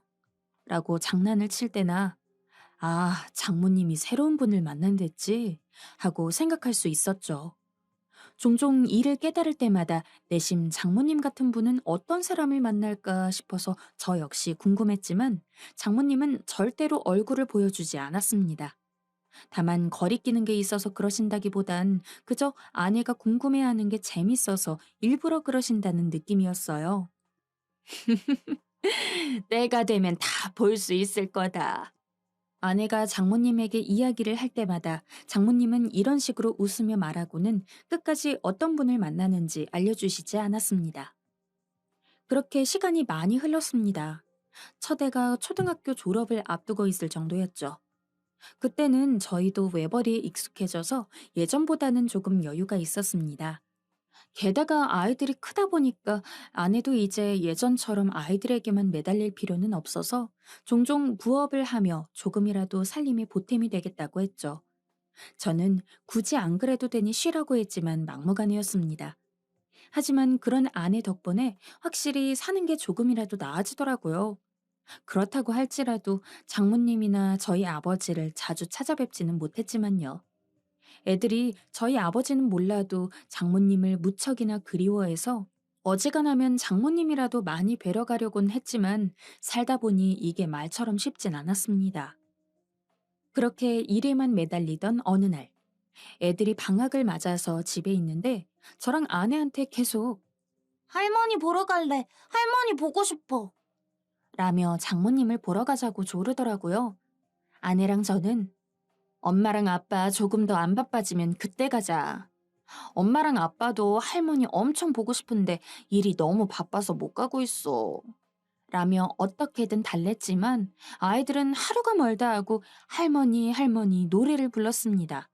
라고 장난을 칠 때나 아, 장모님이 새로운 분을 만난댔지 하고 생각할 수 있었죠. 종종 이를 깨달을 때마다 내심 장모님 같은 분은 어떤 사람을 만날까 싶어서 저 역시 궁금했지만 장모님은 절대로 얼굴을 보여주지 않았습니다. 다만 거리끼는 게 있어서 그러신다기보단 그저 아내가 궁금해하는 게 재밌어서 일부러 그러신다는 느낌이었어요. 때가 되면 다 볼 수 있을 거다. 아내가 장모님에게 이야기를 할 때마다 장모님은 이런 식으로 웃으며 말하고는 끝까지 어떤 분을 만나는지 알려주시지 않았습니다. 그렇게 시간이 많이 흘렀습니다. 첫애가 초등학교 졸업을 앞두고 있을 정도였죠. 그때는 저희도 외벌이에 익숙해져서 예전보다는 조금 여유가 있었습니다. 게다가 아이들이 크다 보니까 아내도 이제 예전처럼 아이들에게만 매달릴 필요는 없어서 종종 부업을 하며 조금이라도 살림이 보탬이 되겠다고 했죠. 저는 굳이 안 그래도 되니 쉬라고 했지만 막무가내였습니다. 하지만 그런 아내 덕분에 확실히 사는 게 조금이라도 나아지더라고요. 그렇다고 할지라도 장모님이나 저희 아버지를 자주 찾아뵙지는 못했지만요. 애들이 저희 아버지는 몰라도 장모님을 무척이나 그리워해서 어지간하면 장모님이라도 많이 뵈러 가려곤 했지만 살다 보니 이게 말처럼 쉽진 않았습니다. 그렇게 일에만 매달리던 어느 날, 애들이 방학을 맞아서 집에 있는데 저랑 아내한테 계속
할머니 보러 갈래. 할머니 보고 싶어.
라며 장모님을 보러 가자고 조르더라고요. 아내랑 저는 엄마랑 아빠 조금 더 안 바빠지면 그때 가자. 엄마랑 아빠도 할머니 엄청 보고 싶은데 일이 너무 바빠서 못 가고 있어. 라며 어떻게든 달랬지만 아이들은 하루가 멀다 하고 할머니, 할머니 노래를 불렀습니다.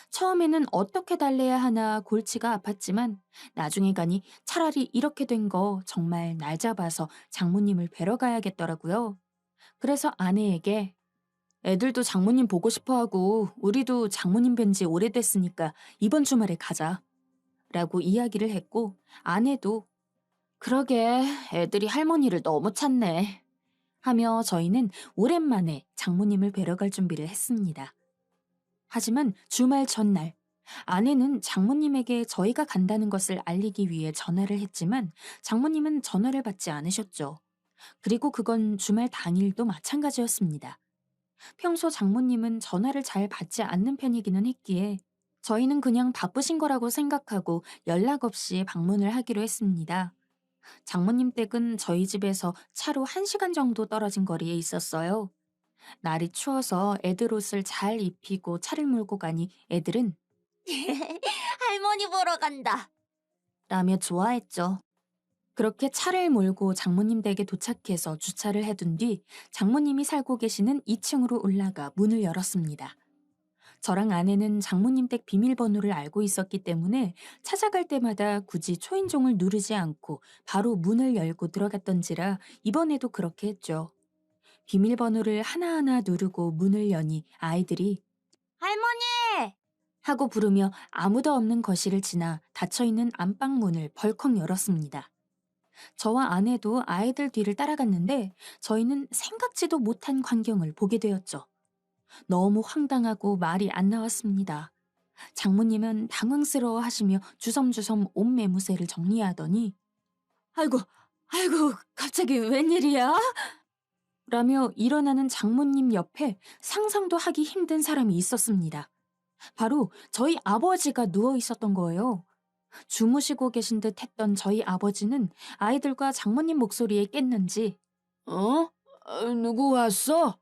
처음에는 어떻게 달래야 하나 골치가 아팠지만 나중에 가니 차라리 이렇게 된 거 정말 날 잡아서 장모님을 뵈러 가야겠더라고요. 그래서 아내에게 애들도 장모님 보고 싶어 하고 우리도 장모님 뵌지 오래됐으니까 이번 주말에 가자. 라고 이야기를 했고 아내도 그러게 애들이 할머니를 너무 찾네. 하며 저희는 오랜만에 장모님을 뵈러 갈 준비를 했습니다. 하지만 주말 전날 아내는 장모님에게 저희가 간다는 것을 알리기 위해 전화를 했지만 장모님은 전화를 받지 않으셨죠. 그리고 그건 주말 당일도 마찬가지였습니다. 평소 장모님은 전화를 잘 받지 않는 편이기는 했기에 저희는 그냥 바쁘신 거라고 생각하고 연락 없이 방문을 하기로 했습니다. 장모님 댁은 저희 집에서 차로 1시간 정도 떨어진 거리에 있었어요. 날이 추워서 애들 옷을 잘 입히고 차를 몰고 가니 애들은
할머니 보러 간다.
라며 좋아했죠. 그렇게 차를 몰고 장모님 댁에 도착해서 주차를 해둔 뒤 장모님이 살고 계시는 2층으로 올라가 문을 열었습니다. 저랑 아내는 장모님 댁 비밀번호를 알고 있었기 때문에 찾아갈 때마다 굳이 초인종을 누르지 않고 바로 문을 열고 들어갔던지라 이번에도 그렇게 했죠. 비밀번호를 하나하나 누르고 문을 여니 아이들이
할머니!
하고 부르며 아무도 없는 거실을 지나 닫혀있는 안방 문을 벌컥 열었습니다. 저와 아내도 아이들 뒤를 따라갔는데 저희는 생각지도 못한 광경을 보게 되었죠. 너무 황당하고 말이 안 나왔습니다. 장모님은 당황스러워 하시며 주섬주섬 옷 매무새를 정리하더니 아이고, 아이고, 갑자기 웬일이야? 라며 일어나는 장모님 옆에 상상도 하기 힘든 사람이 있었습니다. 바로 저희 아버지가 누워 있었던 거예요. 주무시고 계신 듯 했던 저희 아버지는 아이들과 장모님 목소리에 깼는지 누구 왔어?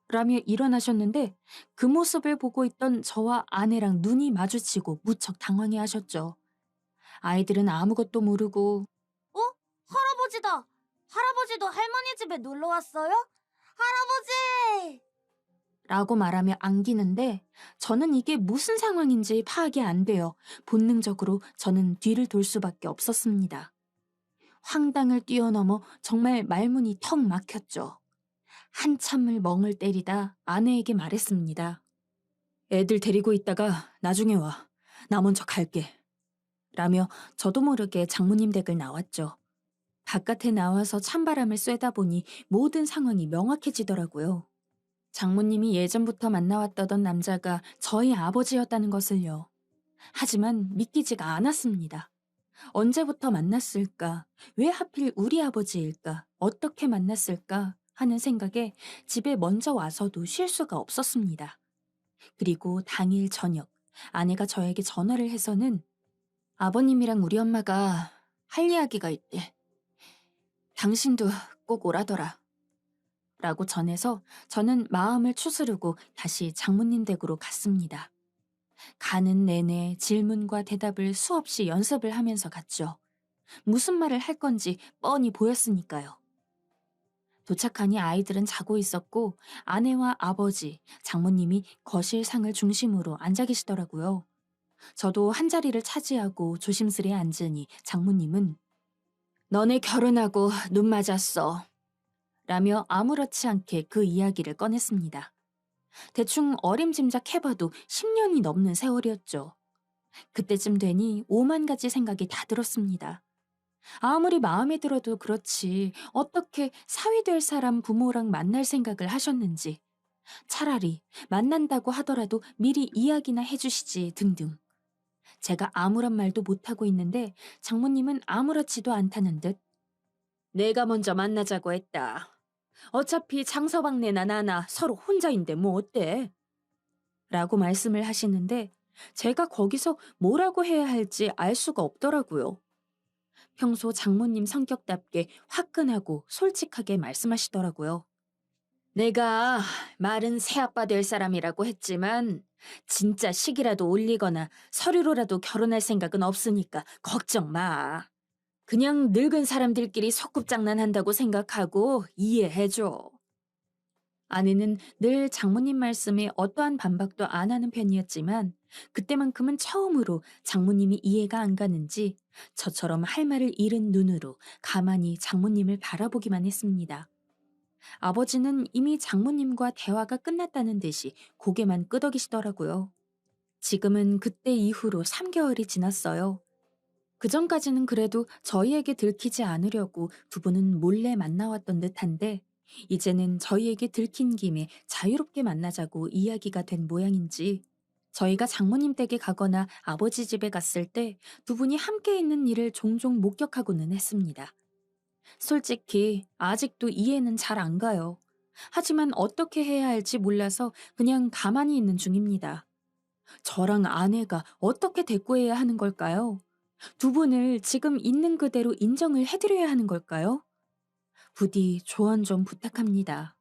라며 일어나셨는데 그 모습을 보고 있던 저와 아내랑 눈이 마주치고 무척 당황해 하셨죠. 아이들은 아무것도 모르고
어? 할아버지다! 할아버지도 할머니 집에 놀러 왔어요? 할아버지!
라고 말하며 안기는데 저는 이게 무슨 상황인지 파악이 안 되어 본능적으로 저는 뒤를 돌 수밖에 없었습니다. 황당을 뛰어넘어 정말 말문이 턱 막혔죠. 한참을 멍을 때리다 아내에게 말했습니다. 애들 데리고 있다가 나중에 와. 나 먼저 갈게. 라며 저도 모르게 장모님 댁을 나왔죠. 바깥에 나와서 찬바람을 쐬다 보니 모든 상황이 명확해지더라고요. 장모님이 예전부터 만나왔다던 남자가 저희 아버지였다는 것을요. 하지만 믿기지가 않았습니다. 언제부터 만났을까? 왜 하필 우리 아버지일까? 어떻게 만났을까? 하는 생각에 집에 먼저 와서도 쉴 수가 없었습니다. 그리고 당일 저녁, 아내가 저에게 전화를 해서는 아버님이랑 우리 엄마가 할 이야기가 있대. 당신도 꼭 오라더라. 라고 전해서 저는 마음을 추스르고 다시 장모님 댁으로 갔습니다. 가는 내내 질문과 대답을 수없이 연습을 하면서 갔죠. 무슨 말을 할 건지 뻔히 보였으니까요. 도착하니 아이들은 자고 있었고 아내와 아버지, 장모님이 거실 상을 중심으로 앉아 계시더라고요. 저도 한 자리를 차지하고 조심스레 앉으니 장모님은 너네 결혼하고 눈 맞았어. 라며 아무렇지 않게 그 이야기를 꺼냈습니다. 대충 어림짐작 해봐도 10년이 넘는 세월이었죠. 그때쯤 되니 오만 가지 생각이 다 들었습니다. 아무리 마음에 들어도 그렇지 어떻게 사위 될 사람 부모랑 만날 생각을 하셨는지 차라리 만난다고 하더라도 미리 이야기나 해주시지 등등. 제가 아무런 말도 못하고 있는데 장모님은 아무렇지도 않다는 듯 내가 먼저 만나자고 했다. 어차피 장서방네나 나나 서로 혼자인데 뭐 어때? 라고 말씀을 하시는데 제가 거기서 뭐라고 해야 할지 알 수가 없더라고요. 평소 장모님 성격답게 화끈하고 솔직하게 말씀하시더라고요. 내가 말은 새아빠 될 사람이라고 했지만 진짜 식이라도 올리거나 서류로라도 결혼할 생각은 없으니까 걱정 마. 그냥 늙은 사람들끼리 소꿉장난한다고 생각하고 이해해줘. 아내는 늘 장모님 말씀에 어떠한 반박도 안 하는 편이었지만 그때만큼은 처음으로 장모님이 이해가 안 가는지 저처럼 할 말을 잃은 눈으로 가만히 장모님을 바라보기만 했습니다. 아버지는 이미 장모님과 대화가 끝났다는 듯이 고개만 끄덕이시더라고요. 지금은 그때 이후로 3개월이 지났어요. 그전까지는 그래도 저희에게 들키지 않으려고 두 분은 몰래 만나왔던 듯한데 이제는 저희에게 들킨 김에 자유롭게 만나자고 이야기가 된 모양인지 저희가 장모님 댁에 가거나 아버지 집에 갔을 때 두 분이 함께 있는 일을 종종 목격하고는 했습니다. 솔직히 아직도 이해는 잘 안 가요. 하지만 어떻게 해야 할지 몰라서 그냥 가만히 있는 중입니다. 저랑 아내가 어떻게 대꾸해야 하는 걸까요? 두 분을 지금 있는 그대로 인정을 해드려야 하는 걸까요? 부디 조언 좀 부탁합니다.